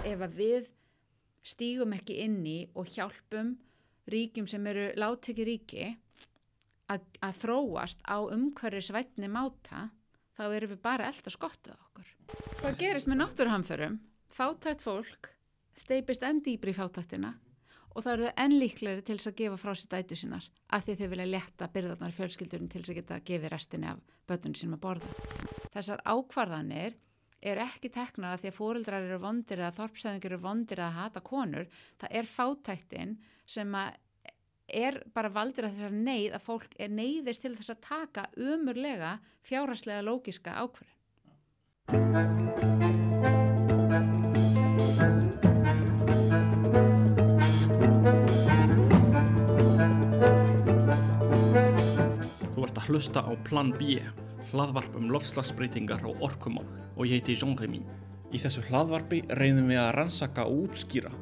ef að við stígum ekki inn í og hjálpum ríkjum sem eru lágtekju ríki að þróast á umhverfisvænni máta, þá erum við bara elda skottið okkur. Hvað gerist með náttúruhamförum? Fátækt fólk steypist enn dýpri í fátæktina og þá eru þau enn líklegri til þess að gefa frá sér dætur sínar af því að þau vilja létta byrðarnar fjölskyldurinn til þess að geta gefið restinni af börnunum sínum að borða. Þessar ákvarðanir eru ekki teknar að því að foreldrar eru vondir eða þorpsæðingar eru vondir eða hata konur. Það er fátæktin sem er bara valdir að þessar neyð að fólk er neyðist til þess að taka ömurlega fjárhagslega lógiska ákvörðun. Þú ert að hlusta á Plan B, hlaðvarp loftslagsbreytingar og orkumál, og ég heiti Jean-Rémy. Í þessu hlaðvarpi reynum við að rannsaka og útskýra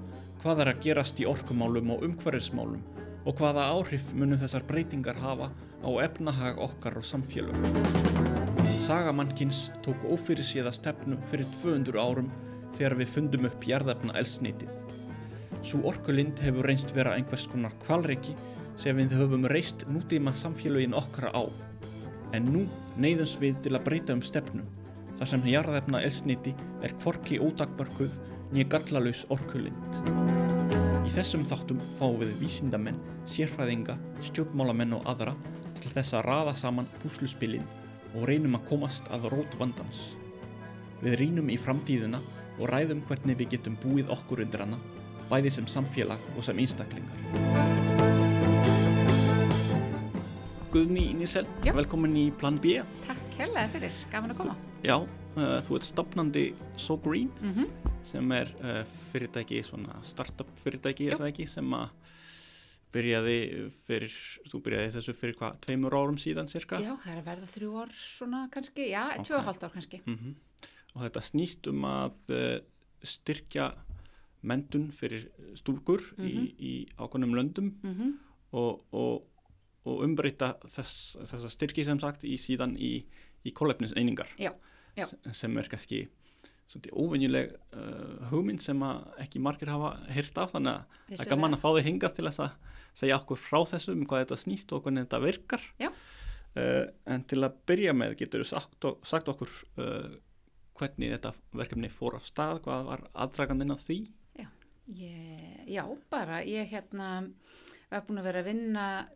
hvað er að gerast í orkumálum og umhverfismálum og hvaða áhrif munu þessar breytingar hafa á efnahag okkar og samfélög. Saga mannkyns tók ófyrirséða stefnu fyrir 200 árum þegar við fundum upp jarðefnaeldsneytið. Sú orkulind hefur reynst vera einhvers konar hvalreki sem við höfum reist nútíma samfélögin okkar á. En nú neyðumst við til að breyta stefnu, þar sem jarðefnaeldsneyti er hvorki ótakmörkuð né gallalaus orkulind. Í þessum þáttum fáum við vísindamenn, sérfræðinga, stjórnmálamenn og aðra til þess að raða saman púsluspilin og reynum að komast að rót vandans. Við rýnum í framtíðina og ræðum hvernig við getum búið okkur undir hana, bæði sem samfélag og sem einstaklingar. Guðný Nýrsel, velkomin í Plan B. Takk hérlega fyrir, gaman að koma. Já, þú ert stofnandi So Green, sem er fyrirtæki, svona startup fyrirtæki, er það ekki, sem að þú byrjaði þessu fyrir 2 árum síðan cirka? Já, það er að verða 3 ár svona kannski, já, 2,5 ár kannski. Og þetta snýst að styrkja menntun fyrir stúlkur í ákveðnum löndum og umbreyta þessa styrki sem sagt síðan í kolefniseiningar. Já. Sem er kannski svolítið óvenjuleg hugmynd sem ekki margir hafa heyrt af, þannig að það er gaman að fá þig hingað til að segja okkur frá þessu hvað þetta snýst og hvernig þetta virkar. Já. En til að byrja með, getur þú sagt okkur hvernig þetta verkefni fór af stað, hvað var aðdragandinn af því? Já, bara ég var búin að vera að vinna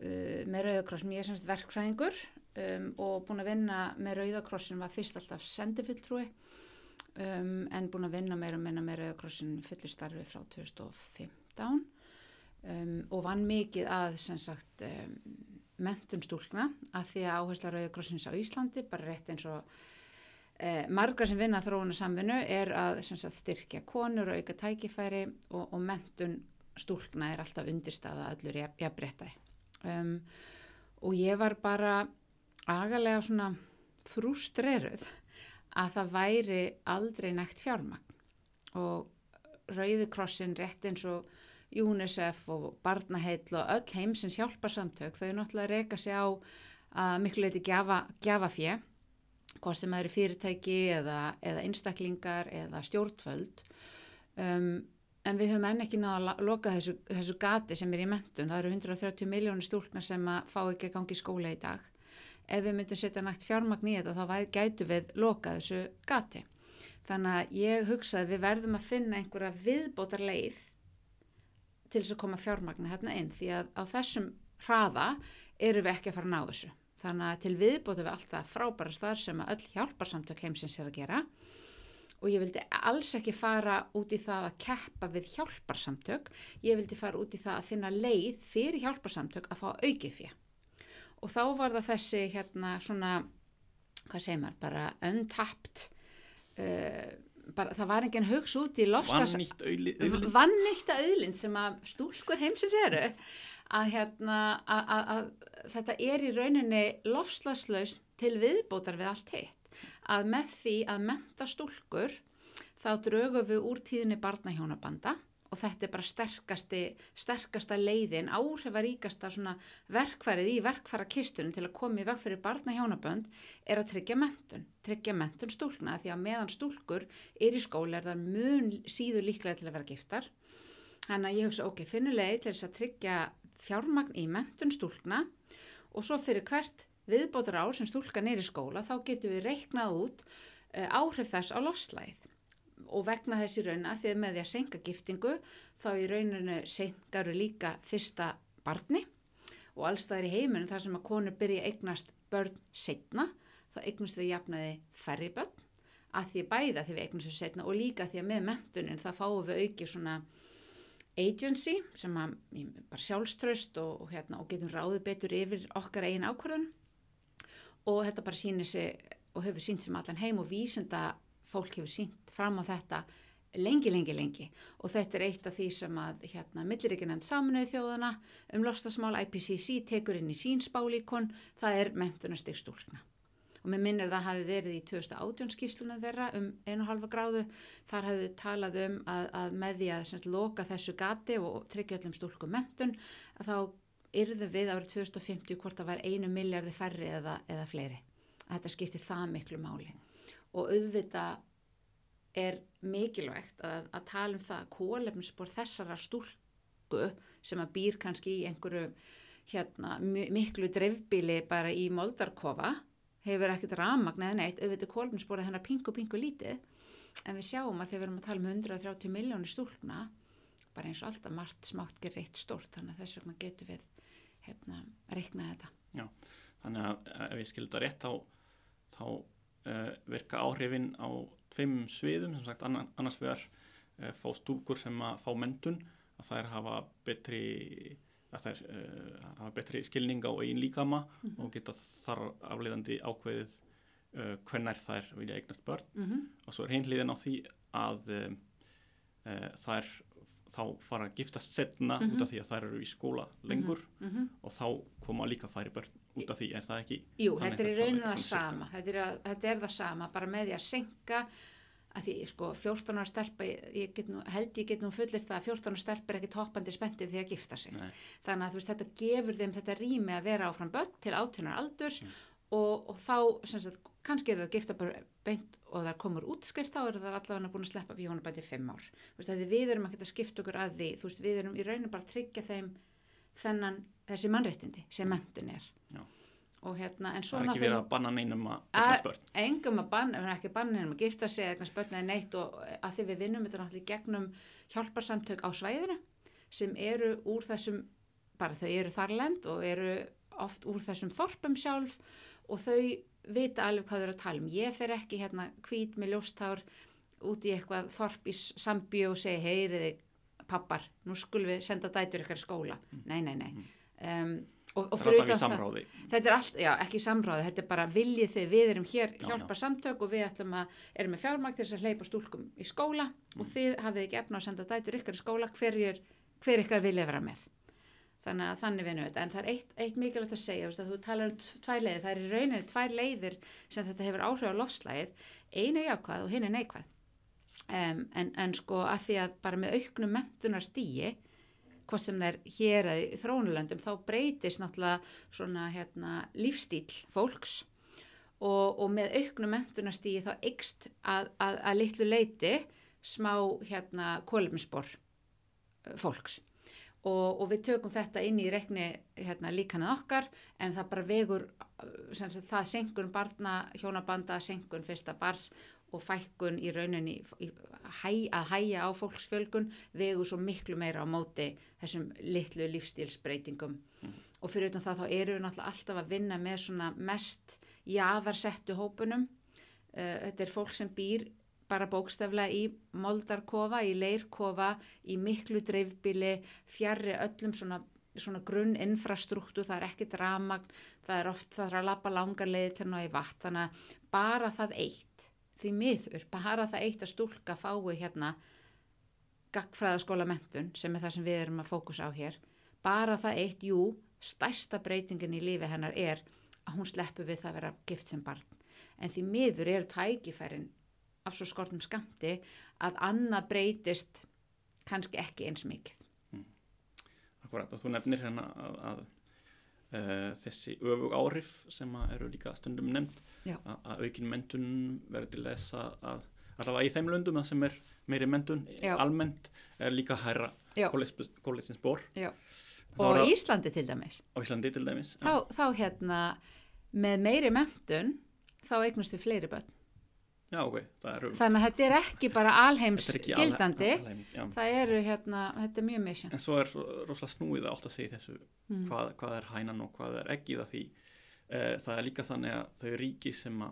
með Rauða Krossnum, ég er semst verkfræðingur og búin að vinna með Rauða Krossinum, var fyrst alltaf sendifulltrúi en búin að vinna meira og minna með Rauða Krossinum fullu starfi frá 2015 og vann mikið að sem sagt menntun stúlkna að því að áhersla Rauða Krossins á Íslandi, bara rétt eins og margra sem vinna að þróunarsamvinnu er að sem sagt styrkja konur og auka tækifæri og menntun stúlkna er alltaf undirstaða allur jafnrétti. Og ég var bara agalega svona frústreruð að það væri aldrei nægt fjármagn og Rauði krossinn rétt eins og UNICEF og Barnaheill og öll heimsins hjálparsamtök, þau náttúrulega reka sig á að miklu leyti gjafafé, hvort sem það eru fyrirtæki eða einstaklingar eða stjórnvöld. En við höfum enn ekki náð að loka þessu gati sem er í menntun. Það eru 130 milljónir stúlkna sem að fá ekki að gangi í skóla í dag. Ef við myndum setja nægt fjármagn í þetta þá gætu við loka þessu gati. Þannig að ég hugsaði við verðum að finna einhverja viðbótar leið til þess að koma fjármagni þarna inn. Því að á þessum hraða erum við ekki að fara að ná þessu. Þannig að til viðbótu við allt það frábæra starf sem að öll hjálparsamtök heimsins er að gera. Og ég vildi alls ekki fara út í það að keppa við hjálparsamtök. Ég vildi fara út í það að finna leið fyrir hjálparsamtök að fá aukið fé. Og þá var það þessi svona, hvað segir maður, bara untapped, það var enginn hugs út í vannýtta auðlind sem að stúlkur heimsins eru, að þetta er í rauninni loftslagslaust til viðbótar við allt hitt. Að með því að mennta stúlkur þá drögum við úr tíðinni barnahjónabanda og þetta bara sterkasta leiðin, áhrifaríkasta svona verkfærið í verkfærakistunum til að koma í veg fyrir barnahjónabönd að tryggja menntun stúlkna, því að meðan stúlkur í skóla það mun síður líklega til að vera giftar. Þannig að ég hugsa, ok, finnum leið til þess að tryggja fjármagn í menntun stúlkna og svo fyrir hvert viðbótar ár sem stúlkan í skóla þá getum við reiknað út áhrif þess á loftslagið. Og vegna þessi rauna, því að með því að seinka giftingu, þá í rauninu seinkaru líka fyrsta barni og allstaðar í heiminum þar sem að konur byrja að eignast börn seinna, þá eignast við jafnaði færri börn, að því bæða því við eignast við seinna og líka því að með menntunin þá fáum við aukið svona agency sem að bara sjálfstraust og getum ráðið betur yfir okkar eigin ákvörðun og þetta bara sýnir sig og hefur sýnt sem allan heim og vísinda fólk hefur sýnt fram á þetta lengi og þetta eitt af því sem að milliríkjanefnd Sameinuðu þjóðanna loftslagsmál IPCC tekur inn í sín spálíkon, það menntunarstig stúlkna. Og mér minnir það hafi verið í 2018 skýrsluna þeirra 1,5 gráðu, þar hafði talað að með því að loka þessu gati og tryggja öllum stúlkum menntun, að þá yrðum við árið 2050 hvort það var 1 milljarði færri eða fleiri. Að þetta skiptir það miklu máli. Og auðvitað mikilvægt að tala það að kolefnisspor þessara stúlku sem að býr kannski í einhverju miklu dreifbýli bara í moldarkofa, hefur ekkert rafmagn eða neitt, auðvitað kolefnissporið hennar pingu lítið, en við sjáum að þegar við erum að tala 130 milljónir stúlkna, bara eins og alltaf margt smátt gerir eitt stórt, þannig að þess vegna getum við reiknað þetta. Já, þannig að ef ég skildi það rétt þá virka áhrifin á 2 sviðum, sem sagt annars vegar fá stúlkur sem að fá menntun, að þær hafa betri skilning á eigin líkama og geta þar afleiðandi ákveðið hvenær þær vilja eignast börn og svo hin hliðin á því að þær þá fara að giftast seinna út af því að þær eru í skóla lengur og þá koma líka færri börn út af því, það ekki? Jú, þetta í rauninu það sama, þetta það sama, bara með því að seinka að því 14 ára stelpa, ég get nú fullir það að 14 ára stelpa ekki toppandi spenntið því að gifta sig. Nei. Þannig að þetta gefur þeim þetta rými að vera áfram börn til 18 ára aldurs og þá kannski það að gifta bara beint og það komur útskrift, þá það allavega búin að sleppa við hjónabændi 5 ár. Við erum ekki að skipta okkur að því, við erum í rauninu bara að tryggja þeim þessi mannréttindi sem menntun Já. Og en svo það ekki verið að banna neinum að eignast börn. Engum að banna, ekki banna neinum að gifta sig eða eignast börn eða neitt og að því við vinnum þetta náttúrulega gegnum hjálparsamtök á svæðinu sem eru úr þessum, bara þau eru þarlend og eru oft úr þessum þorpum sjálf og þau vita alveg hvað þau eru að tala Ég fer ekki hvít með ljóstár út í eitthvað þorp í Sambíu og segi heyriði pappar, nú skulum við senda dætur ykkar í skóla. Nei. Og fyrir utan það, þetta allt, ekki samráði, þetta bara viljið þið, við erum hér hjálpar samtök og við erum með fjármagn til þess að hleypa stúlkum í skóla og þið hafið ekki efna að senda dætur ykkar í skóla, hver ykkar vilja vera með. Þannig vinnum við þetta, en það eitt mikilvægt að segja, þú talar 2 leiðir, það í rauninni 2 leiðir sem þetta hefur áhrif á loftslagið, ein jákvæð og hinn neikvæð. En að því að bara með auknum menntunarstigi hvort sem það hér í þróunarlöndum, þá breytist náttúrulega svona lífstíl fólks og með auknum menntunarstigi þá eykst að litlu leyti smá kolefnisspor fólks og við tökum þetta inn í reikni líkanið okkar en það bara vegur það senkun barna, hjónabanda, senkun fyrsta barns og fækkun í rauninni að hægja á fólksfjölgun vegur svo miklu meira á móti þessum litlu lífstílsbreytingum og fyrir utan það þá eru við náttúrulega alltaf að vinna með svona mest jaðarsettu hópunum þetta fólk sem býr bara bókstaflega í moldarkofa, í leirkofa, í miklu dreifbýli, fjarri öllum svona grunninfrastruktúr, það ekkert rafmagn, það oft það að labba langar leiðir til að ná í vatn, þannig að bara það eitt því miður, bara það eitt að stúlka fái gagnfræðaskóla menntun sem það sem við erum að fókusa á hér, bara það eitt, stærsta breytingin í lífi hennar að hún sleppi við það að vera gift sem barn, en því miður eru tækifærin af svo skortum skammti að annað breytist kannski ekki eins mikið. Akkurat, og þú nefnir hérna að þessi öfug áhrif sem eru líka stundum nefnd að aukin menntun verður til þess að allavega í þeim löndum sem meiri menntun almennt líka hærra kolefnisspor. Og á Íslandi til dæmis. Á Íslandi til dæmis. Þá hérna með meiri menntun þá eignumst við fleiri börn. Já, ok. Þannig að þetta er ekki bara alheims gildandi. Það eru þetta er mjög misjant. En svo er rosalega snúið að átt að segja þessu hvað er hænan og hvað er eggið að því. Það er líka þannig að þau ríki sem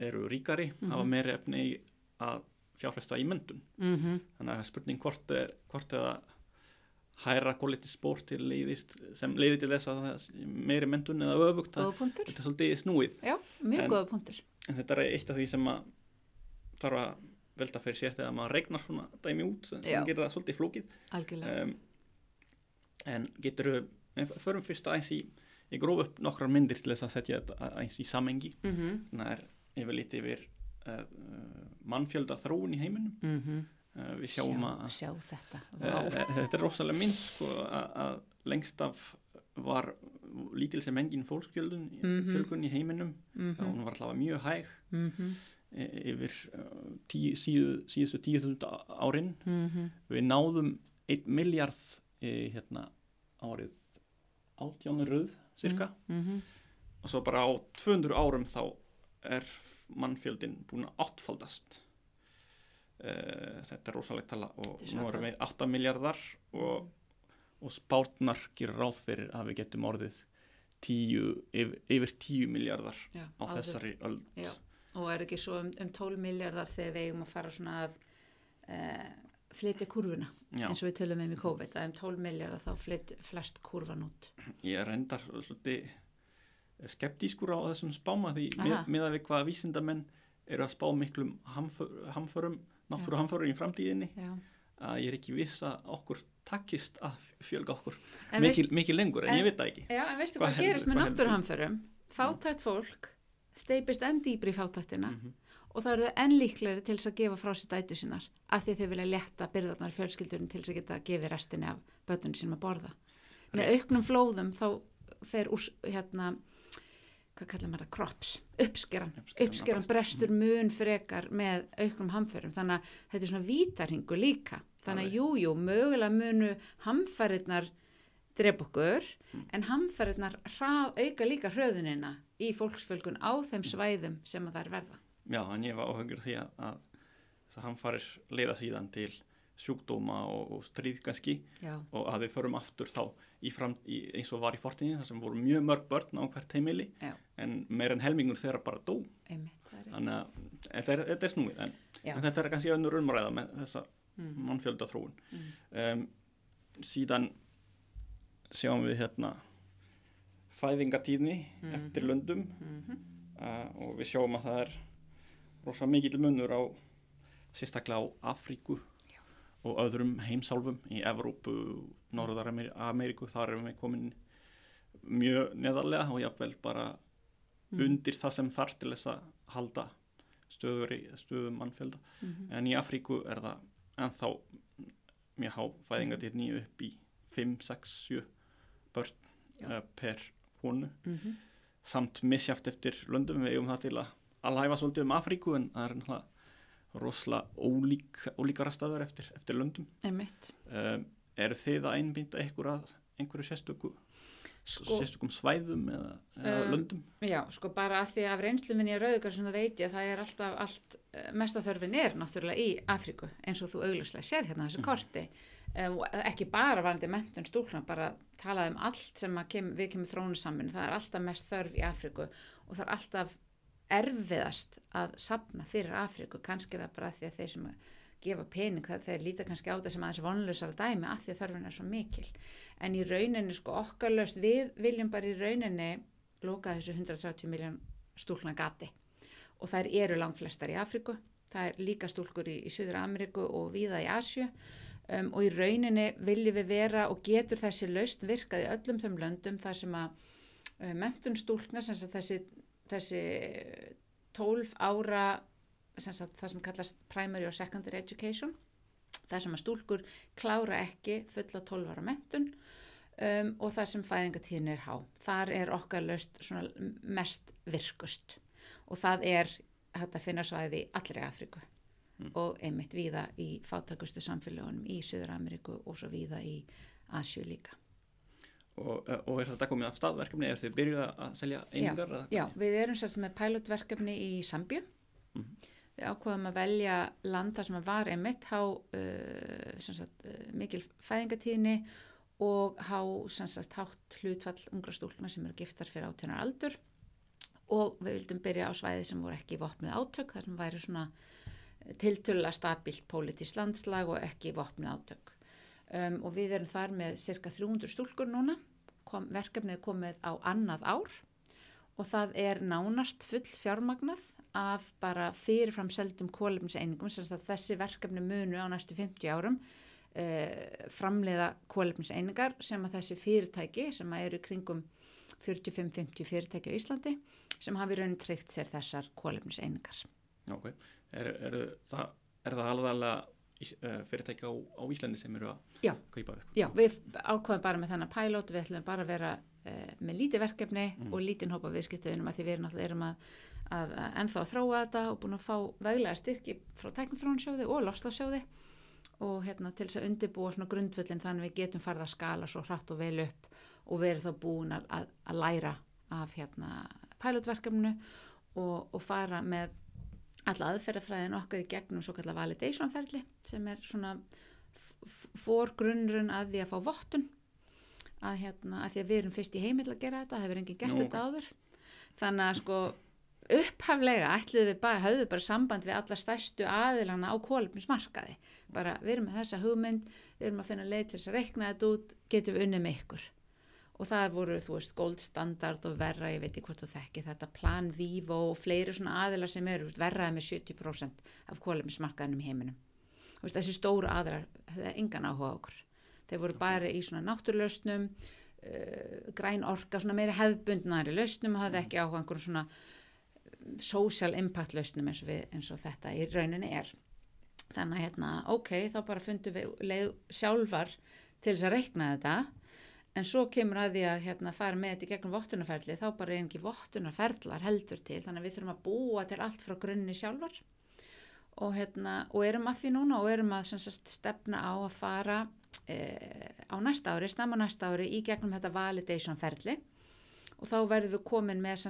eru ríkari hafa meiri efni að fjárfesta í menntun. Þannig að spurning hvort eða hærra kolefnisspor sem leiðir til þess að meiri menntun eða öfugt. Þetta er svolítið snúið. Já, mjög góða punktur. En þetta er eitt af því sem þarf að velta fyrir sér þegar maður regnar svona dæmi út sem gerir það svolítið flókið. Algjörlega. En förum fyrst aðeins ég gróf upp nokkrar myndir til þess að setja þetta aðeins í samhengi. Þannig er yfirleitt yfir mannfjölda þróun í heiminum. Við sjáum Sjá þetta. Þetta er rosalega mynd sko, að lengst af var lítil sem engin fólksfjölgun í heiminum. Hún var alltaf mjög hæg yfir síðustu 10.000 árin. Við náðum 1 milljarð árið 18 cirka. Og svo bara á 200 árum þá er mannfjöldin búin að áttfaldast. Þetta er rosalega tala og nú erum við 8 milljarðar og spárnar gerir ráð fyrir að við getum orðið yfir 10 milljarðar á þessari öld. Já, og er ekki svo 12 milljarðar þegar við eigum að fara svona að flytja kurvuna eins og við tölum í COVID að 12 milljarðar þá flytja flest kurvan út. Ég er reyndar svolítið skeptískur á þessum spáma því miðað við hvað vísindamenn eru að spá miklum hamförum náttúruhamförum í framtíðinni að ég er ekki viss að okkur takkist að fjölga okkur mikið lengur en ég veit það ekki. Já, en veistu hvað gerist með náttúruhamförum? Fátækt fólk steypist enn dýpri í fátæktina og það eru þau enn líklegri til þess að gefa frá sér dætur sínar af því þau vilja létta byrðarnar fjölskyldurinn til þess að geta gefið restinni af börnunum sínum að borða. Með auknum flóðum þá fer hvað kallar maður það, krops, uppskeran brestur mun frekar með auknum hamförum, þannig að þetta er svona vítarhingur líka, þannig að jú, mögulega munu hamfarirnar drepa okkur, en hamfarirnar auka líka hröðunina í fólksfjölgun á þeim svæðum sem að það er verða. Já, en ég var áhugur því að það hamfarir leiða síðan til sjúkdóma og stríð kannski og að við förum aftur þá eins og var í fortíðinni þar sem voru mjög mörg börn á hvert heimili en meir en helmingur þeirra bara dó. Þannig að þetta er snúið en þetta er kannski önnur umræða með þessa mannfjölda þróun. Síðan sjáum við fæðingatíðni eftir löndum og við sjáum að það er rosa mikill munur á sérstaklega á Afríku og öðrum heimsálfum í Evrópu, Norður-Ameríku, þar erum við komin mjög neðarlega og jafnvel bara undir það sem þarf til þess að halda stöðu mannfjölda. En í Afríku er það ennþá mjög há fæðingatíðni upp í 5, 6, 7 börn per konu. Samt misjafnt eftir löndum, við eigum það til að alhæfa svolítið Afríku en það er rosalega ólíkara staðar eftir löndum. Eru þið að einbinda ykkur að einhverju sérstökum svæðum eða löndum? Já, bara að því af reynslu minni í Rauða sem það veit ég að það er alltaf allt mesta þörfin er náttúrulega í Afríku eins og þú augljóslega sér hérna þessu korti. Ekki bara varandi menntun stúlkna, bara talað allt sem við kemur þróunarsamvinnu, það er alltaf mest þörf í Afríku og það er alltaf erfiðast að safna fyrir Afríku, kannski það bara því að þeir sem gefa pening, þeir líta kannski á það sem aðeins vonlausara dæmi af því að þörfin er svo mikil. En í rauninni okkar laust, við viljum bara í rauninni loka þessu 130 miljón stúlkna gati og þær eru langflestar í Afríku, það er líka stúlkur í Suður-Ameríku og víða í Asíu og í rauninni viljum við vera og getur þessi laust virkað í öllum þeim löndum þar sem að menntun stúlkna, sem sagt þessi 12 ára það sem kallast primary og secondary education, þar sem að stúlkur klára ekki fulla 12 ára menntun og þar sem fæðingatíðin er há. Þar er okkar lausn svona mest virkust og það er hægt að finna svæði í allri Afríku og einmitt víða í fátækustu samfélagunum í Suður-Ameríku og svo víða í Asíu líka. Og þetta komið af staðverkefni? Er þið byrjuð að selja einingar? Já, við erum sérst með pilotverkefni í Sambíu. Við ákváðum að velja landa sem var einmitt mikil fæðingatíðni og hátt hlutfall ungra stúlkna sem eru giftar fyrir 18 ára aldur og við vildum byrja á svæði sem voru ekki vopnuð átök, þar sem væri svona tiltölulega stabílt pólitískt landslag og ekki vopnuð átök. Og við erum þar með cirka 300 stúlkur núna, verkefnið komið á annað ár og það er nánast full fjármagnað af bara fyrirfram seldum kolefniseiningum, sem að þessi verkefni munu á næstu 50 árum framleiða kolefniseiningar sem að þessi fyrirtæki sem að eru kringum 45-50 fyrirtæki á Íslandi sem hafi raunin tryggt sér þessar kolefniseiningar. Ok, er það alveg fyrirtæki á Íslandi sem eru að kaupa eitthvað? Já, við ákváðum bara með þennan pilot, við ætlum bara að vera með lítið verkefni og lítinn hópa viðskiptavinum að því við erum að ennþá að þróa þetta og búin að fá veglega styrki frá Tækniþróunarsjóði og Loftslagssjóði og til þess að undirbúa svona grundvöllin þannig við getum farið að skala svo hratt og vel upp og verið þá búin að læra af pilotverkefninu og fara með alla aðferðafræðin okkar í gegnum svo kallar validation-ferli sem er svona forgrunnurinn að því að fá vottun að því að við erum fyrst í heimill að gera þetta, það hefur enginn gert þetta áður. Þannig að upphaflega höfðu bara samband við alla stærstu aðilana á kolefnismarkaði. Bara við erum með þessa hugmynd, við erum að finna leið til þess að reikna þetta út, getum við unnið með ykkur. Og það voru, Gold Standard og Verra, ég veit ekki hvort þú þekki þetta, Plan Vivo og fleiri svona aðilar sem eru verraði með 70% af kolefnismarkaðinum í heiminum. Þessi stóru aðilar hefði engan áhuga á okkur. Þeir voru bara í svona náttúrulausnum, græn orka, svona meiri hefðbundnari lausnum, hafði ekki áhuga einhverjum svona social impact lausnum eins og þetta í rauninni er. Þannig að þá bara fundum við leið sjálfar til þess að reikna þetta, en svo kemur að því að fara með þetta í gegnum vottunarferli, þá bara er ekki vottunarferlar heldur til, þannig að við þurfum að búa til allt frá grunni sjálfar og erum að því núna og erum að stefna á að fara á næsta ári, snemma næsta ári í gegnum þetta validation ferli og þá verðum við komin með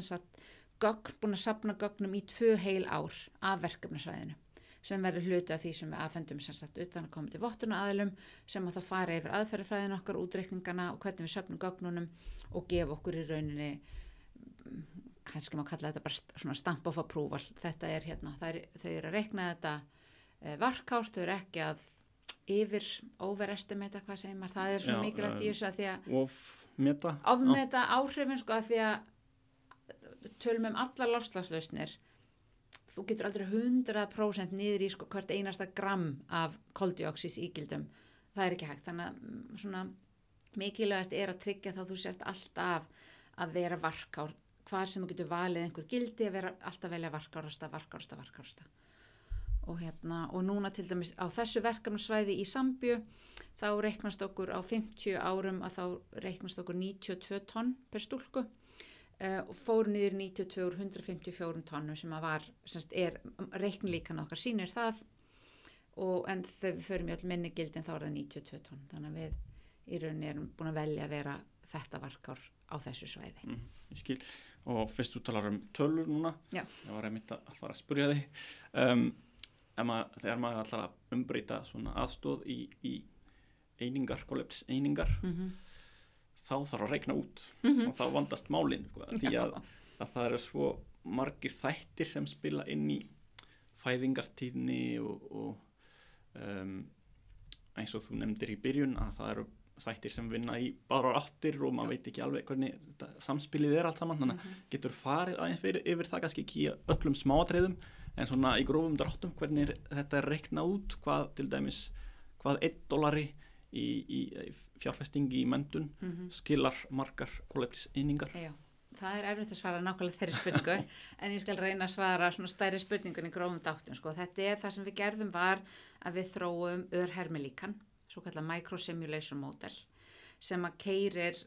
búin að safna gögnum í 2 heil ár af verkefnasvæðinu sem verður hluti af því sem við afhendum utan að koma til vottunaraðilum sem að það fara yfir aðferðafræðin okkar, útreikningana og hvernig við söfnum gögnunum og gefa okkur í rauninni kannski má kalla þetta bara svona stamp of approval. Þetta er þau eru að reikna þetta varkárt, þau eru ekki að overestimata, hvað segir maður, það er svo mikilvægt í þessu að því að ofmeta áhrifin að því að tölum allar loftslagslausnir, þú getur aldrei 100% niður í hvert einasta gramm af koldíoxíðs ígildum, það er ekki hægt, þannig að svona mikilvægt er að tryggja þá þú sért alltaf að vera varkár, hvar sem þú getur valið einhver gildi að vera alltaf velja varkárasta og núna til dæmis á þessu verkefnasvæði í Sambíu þá reiknast okkur á 50 árum að þá reiknast okkur 92 tonn per stúlku og fór niður 92 úr 154 tonnum sem að var, er reiknilíkan okkar sýnir það en þegar við förum í öll minni gildin þá er það 92 tonn, þannig að við í rauninni erum búin að velja að vera þetta varkár á þessu svæði. Ég skil, og fyrst þú talar tölur núna, ég var einmitt að fara að spyrja þig, þegar maður ætlar að umbreyta svona aðstóð í einingar, kolefniseiningar, þá þarf að reikna út og þá vandast málin því að það eru svo margir þættir sem spila inn í fæðingartíðni og eins og þú nefndir í byrjun að það eru þættir sem vinna í bara áttir og maður veit ekki alveg hvernig þetta samspilið er allt saman, þannig að getur farið aðeins yfir það kannski ekki í öllum smáatriðum en svona í grófum dráttum hvernig þetta er reiknað út, hvað til dæmis hvað $1 í fjárfestingi í menntun skilar margar kolefniseiningar það erfitt að svara nákvæmlega þeirri spurningu en ég skal reyna að svara svona stærri spurningun í grófum dáttum sko. Þetta það sem við gerðum var að við þróum örhermilíkan, svo kallað microsimulation model sem að keyrir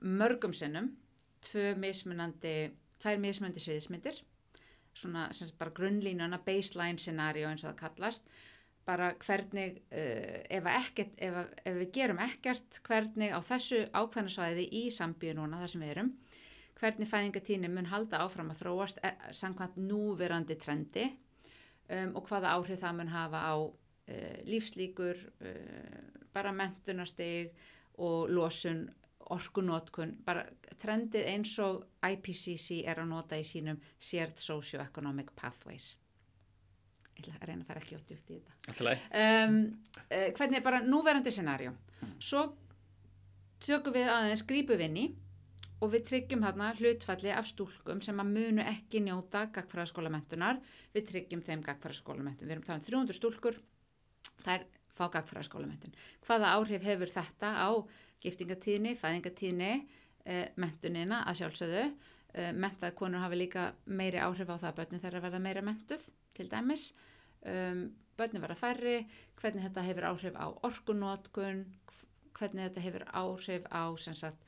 mörgum sinnum tvær mismunandi sviðismyndir, svona sem sagt bara grunnlínuna, baseline scenario eins og það kallast, bara hvernig ef við gerum ekkert, hvernig á þessu ákveðna svæði í Sambíu núna þar sem við erum, hvernig fæðingatíðni mun halda áfram að þróast samkvæmt núverandi trendi og hvaða áhrif það mun hafa á lífslíkur, bara menntunarstig og losun, orkunotkun, bara trendið eins og IPCC að nota í sínum Shared Socioeconomic Pathways. Ég ætla að reyna að fara ekki ótt í þetta. Hvernig bara núverandi scenario. Svo tökum við aðeins grípuvinni og við tryggjum þarna hlutfalli af stúlkum sem að munu ekki njóta gagnfræðaskólamenntunar, við tryggjum þeim gagnfræðaskólamenntun. Við erum talað 300 stúlkur, þær fá gagnfræðaskólamenntun. Hvaða áhrif hefur þetta á giftingatíðni, fæðingatíðni, menntunina að sjálfsögðu? Menntaðar konur hafa líka meiri áhrif á það að börnin þeirra verða meira menntuð, til dæmis. Börnin verða færri, hvernig þetta hefur áhrif á orkunotkun, hvernig þetta hefur áhrif á sem sagt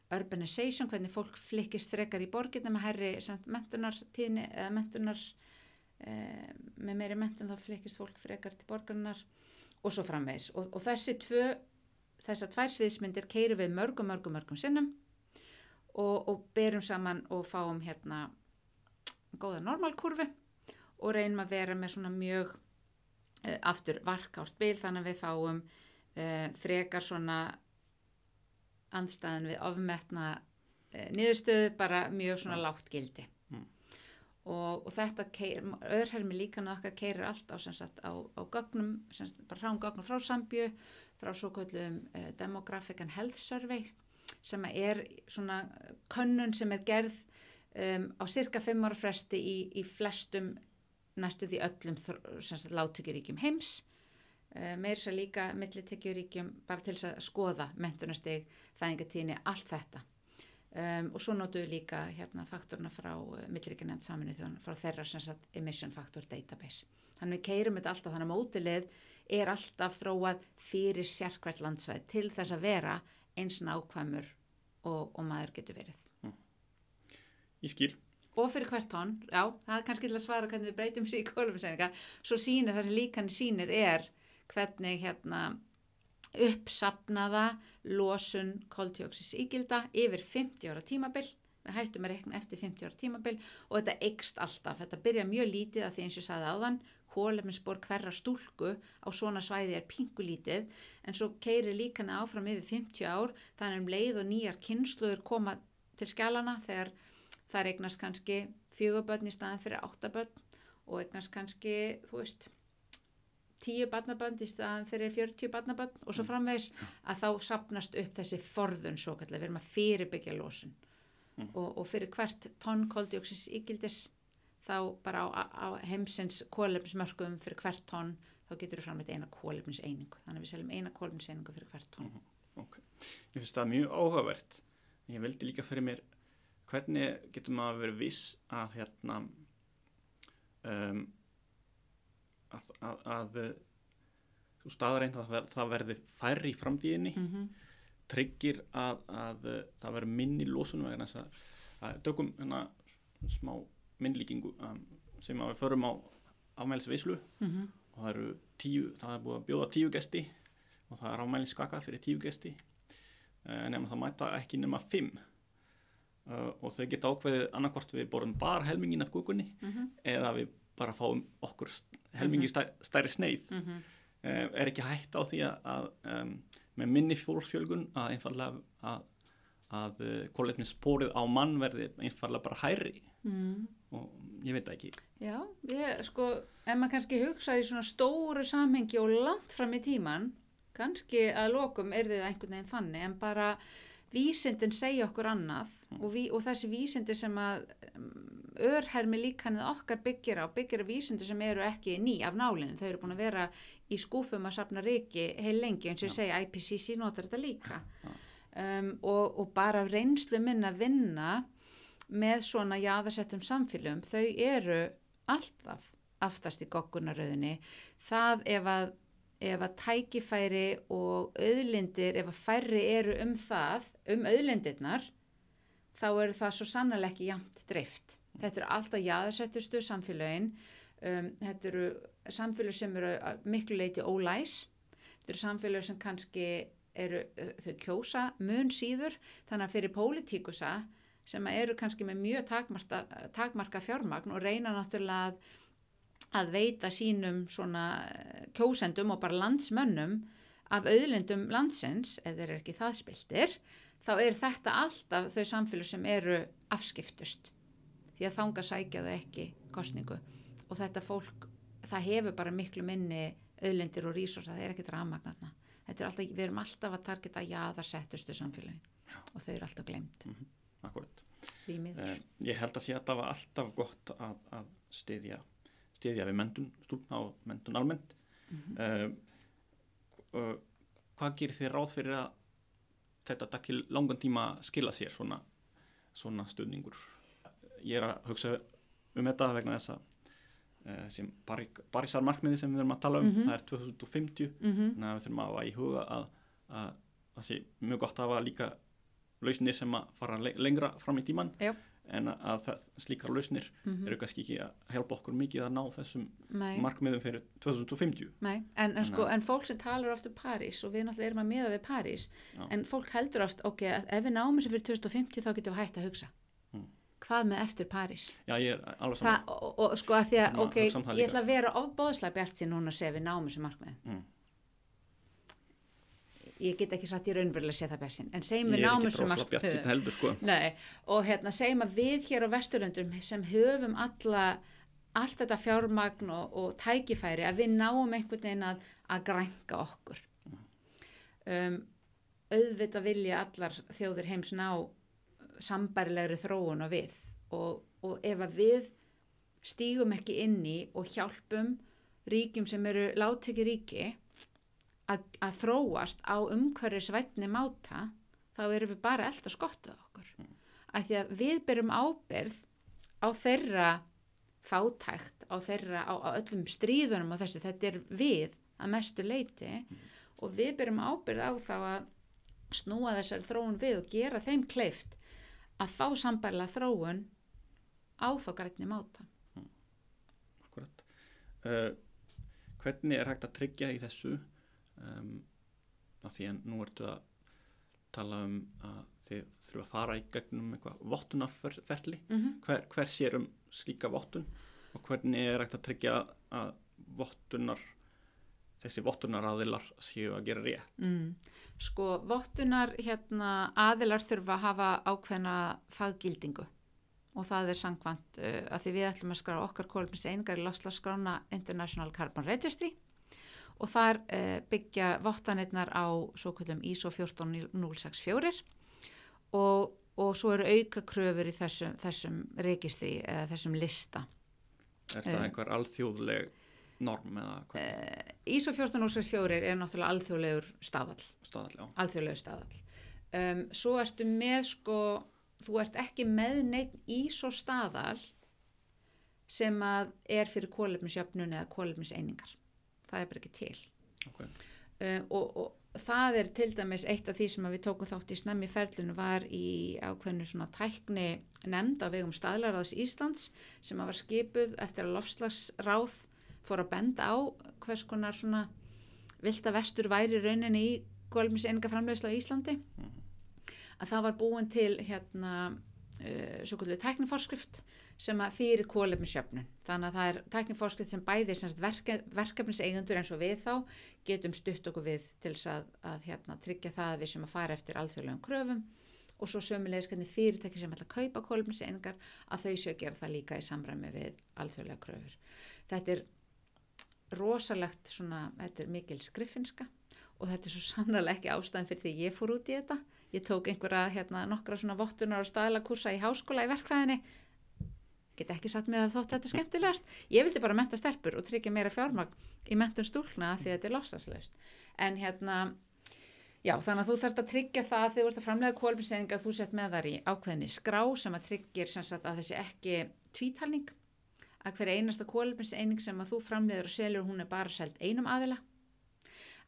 urbanization, hvernig fólk flykkist frekar í borginna með hærri menntunartíðni eða menntunar með meiri menntun þá flykkist fólk frekar til borgarnar og svo framvegis og þessar tvær sviðsmyndir keyrum við mörgum sinnum og berum saman og fáum hérna góða normalkurvi og reynum að vera með svona mjög aftur varkárt bil þannig að við fáum frekar svona andstæðan við ofmetna niðurstöðu bara mjög svona lágt gildi og þetta örhermilíkan okkar keyrir allt á sem sagt á gögnum sem sagt bara hráum gögnum frá Sambíu frá svokölluðum Demographic and Health Survey sem er svona könnun sem er gerð á cirka 5 ára fresti í flestum næstu því öllum sem sagt lágtekjuríkjum heims meira sér líka millitekjuríkjum bara til þess að skoða menntunarstig, fæðingatíðni, allt þetta og svo notum við líka hérna faktorna frá milliríkjanefnd Sameinuðu þjóðanna frá þeirra sem sagt emission factor database. Þannig við keyrum þetta alltaf þannig að mótilið er alltaf þróað fyrir sérhvert landsvæð til þess að vera eins nákvæmur og maður getur verið. Ég skil. Og fyrir hvert tonn, já, það er kannski til að svara hvernig við breytum sér í kolefniseininga, svo sýnir það sem líkan sýnir hvernig hérna uppsafnaða losun koltvíoxíðsígilda yfir 50 ára tímabil. Við hættum að reikna eftir 50 ára tímabil og þetta eykst alltaf. Þetta byrja mjög lítið af því eins og ég sagði áðan, kolefnisspor hverrar stúlku á svona svæði er pingulítið en svo keyrir líkan áfram yfir 50 ár þannig leið og nýjar kynslóðir koma til skjálana þegar það eignast kannski 4 börn í staðin fyrir 8 börn og eignast kannski, þú veist, 10 barnabörn í staðan fyrir 40 barnabörn og svo framvegis að þá safnast upp þessi forðun svo kallar, við erum að fyrirbyggja losun og fyrir hvert tonn koldíoxíðsígildis þá bara á heimsins kolefnismörkum fyrir hvert tonn þá getur við framleitt eina kolefniseiningu þannig að við seljum eina kolefniseiningu fyrir hvert tonn. Okay. Ég finnst það mjög áhugavert. Ég veldi líka fyrir mér hvernig getur maður verið viss að hérna að þú staðreind að það verði færri í framtíðinni tryggir að það verði minni losun vegna þess að tökum hérna smá minnlíkingu sem að við förum á afmælisveislu og það er búið að bjóða 10 gesti og það er afmæliskaka fyrir 10 gesti nema það mæta ekki nema 5 og þau geta ákveðið annarkvort við borðum bara helmingin af kökunni eða við bara fáum okkur helmingi stærri sneið er ekki hætt á því að með minni fólksfjölgun að einfallega að kolefnissporið á mann verði einfallega bara hærri og ég veit það ekki. Já, sko, ef maður kannski hugsa í svona stóru samhengi og langt fram í tíman, kannski að lokum það einhvern veginn þannig, en bara vísindin segja okkur annað og þessi vísindi sem að örhermilíkanið okkar byggir á vísindi sem eru ekki ný af nálinni, þau eru búin að vera í skúfum að safna ryki heil lengi eins og ég segja IPCC notar þetta líka og bara af reynslu minn að vinna með svona jaðarsettum samfélögum, þau eru alltaf aftast í goggunarröðinni. Það ef að tækifæri og auðlindir, ef að færri eru það, auðlindirnar, þá eru það svo sannarlega ekki jafnt dreift. Þetta eru alltaf jaðarsettustu samfélögin, þetta eru samfélög sem eru miklu leyti ólæs, þetta eru samfélög sem kannski þau kjósa mun síður, þannig að fyrir pólitíkusa sem eru kannski með mjög takmarka fjármagn og reyna náttúrulega að veita sínum svona kjósendum og bara landsmönnum af auðlindum landsins, ef þeir eru ekki það spiltir, þá þetta alltaf þau samfélög sem eru afskiptust, því að þangað sækja þau ekki kosningu og þetta fólk, það hefur bara miklu minni auðlindir og resursa, það ekkert rafmagn þarna. Við erum alltaf að targeta jaðarsettustu samfélögin og þau eru alltaf gleymd. Akkurat. Því miður. Ég held að sé að það var alltaf gott að styðja við menntun stúlkna og menntun almennt. Hvað gerir þið ráð fyrir að þetta takki langan tíma skila sér svona stuðningur? Ég að hugsa þetta vegna þess að sem Parísarmarkmiði sem við erum að tala það 2050, þannig að við þurfum að hafa í huga að það sé mjög gott að hafa líka lausnir sem að fara lengra fram í tíman. Já. En að slíkar lausnir eru kannski ekki að hjálpa okkur mikið að ná þessum markmiðum fyrir 2050. Nei, en fólk sem talar oft París og við náttúrulega erum að miða við París, en fólk heldur oft, ef við náum þessu fyrir 2050 þá getum við hægt að hugsa. Hvað með eftir París? Já, ég alveg saman. Og sko að því að, ég ætla að vera ofboðslega bjartsýn núna að segja við náum þessu markmiðum. Ég get ekki satt í raunverulega að segja það bjartsýn, en segjum við náum þessu markmiðum. Ég er ekki rosalega bjartsýn heldur, sko. Nei, og segjum að við hér á Vesturlöndum sem höfum allt þetta fjármagn og tækifæri, að við náum einhvern veginn að grænka okkur. Auðvitað vilja allar þjóðir heims ná sambærilegri þróun og við og ef að við stígum ekki inn í og hjálpum ríkjum sem eru lágtekju ríki að þróast á umhverfisvænni máta, þá erum við bara elda skottið okkur. Af því að við berum ábyrgð á þeirra fátækt, á öllum stríðunum og þessu, þetta við að mestu leyti og við berum ábyrgð á þá að snúa þessari þróun við og gera þeim kleift að fá sambærilega þróun á þá grænni máta. Akkurat. Hvernig hægt að tryggja í þessu að því að nú ertu að tala að þið þurfa að fara í gegnum eitthvað vottunarferli. Hver sér slíka vottun og hvernig hægt að tryggja að þessi vottunaraðilar séu að gera rétt? Sko, vottunar aðilar þurfa að hafa ákveðna faggildingu og það samkvæmt að því við ætlum að skrá okkar kolefniseiningar í loftslagsskrána International Carbon Registry og þar byggja vottanirnar á svokölluðum ISO 14064 og svo eru auka kröfur í þessum registri eða þessum lista. Það einhver alþjóðleg norm eða hvað? ISO 14064 náttúrulega alþjóðlegur staðall. Alþjóðlegur staðall. Svo ertu með þú ert ekki með neitt ISO staðall sem að fyrir kolefnisjöfnun eða kolefniseiningar. Það bara ekki til. Okay. Og það til dæmis eitt af því sem við tókum þátt í snemmi ferlinu var í ákveðnu svona tækni nefnd á vegum Staðlaráðs Íslands sem var skipuð eftir að loftslagsráð fór að benda á hvers konar svona vilda vestur væri rauninni í kolefniseiningaframleiðslu á Íslandi. Að það var búin til svokölluð tækniforskrift sem fyrir kolefnisjöfnun. Þannig að það tækniforskrift sem bæði verkefniseigendur eins og við þá getum stutt okkur við til þess að tryggja það að við sem að fara eftir alþjóðlegum kröfum og svo sömulegis hvernig fyrirtæki sem ætla að kaupa kolefniseiningar að þau séu að gera það líka í samræmi við alþjóðlega kröfur. Þetta rosalegt þetta mikil skriffinska og þetta svo sannarlega ekki ástæðan fyrir því ég fór út í þetta. Ég tók einhverja nokkra svona vottunar og staðlakursa í háskóla í verkfræðinni. Get ekki sagt mér að þótt þetta skemmtilegast. Ég vildi bara mennta stelpur og tryggja meira fjármagn í menntun stúlkna því þetta loftslagslaust. En Já, þannig að þú þarft að tryggja það þegar þú ert að framleiða kolefniseiningar, þú sett með þar í ákveðinni skrá sem að tryggir sem sagt að þessi ekki tvítalning, að hver einasta kolefniseining sem að þú framleiður og selur, hún bara seld einum aðila,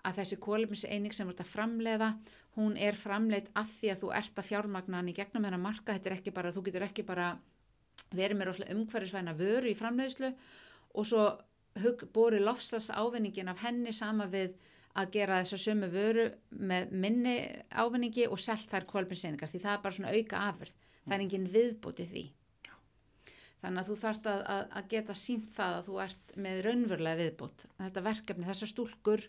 að þessi kolefniseining sem þú ert að framleiða, hún framleidd að því að þú ert að fjármagna hann í gegnum þennan markað. Þetta ekki bara, þú getur ekki bara verið með rosalega umhverfisvæna vöru í framleiðslu og svo borið loftslagsávinningin af henni sama við að gera þessa sömu vöru með minni ávinningi og selt þær kolefniseiningar, því það bara svona auka afurð. Það engin viðbóti því. Þannig að þú þarft að geta sýnt það að þú ert með raunverulega viðbót. Þetta verkefni, þessar stúlkur,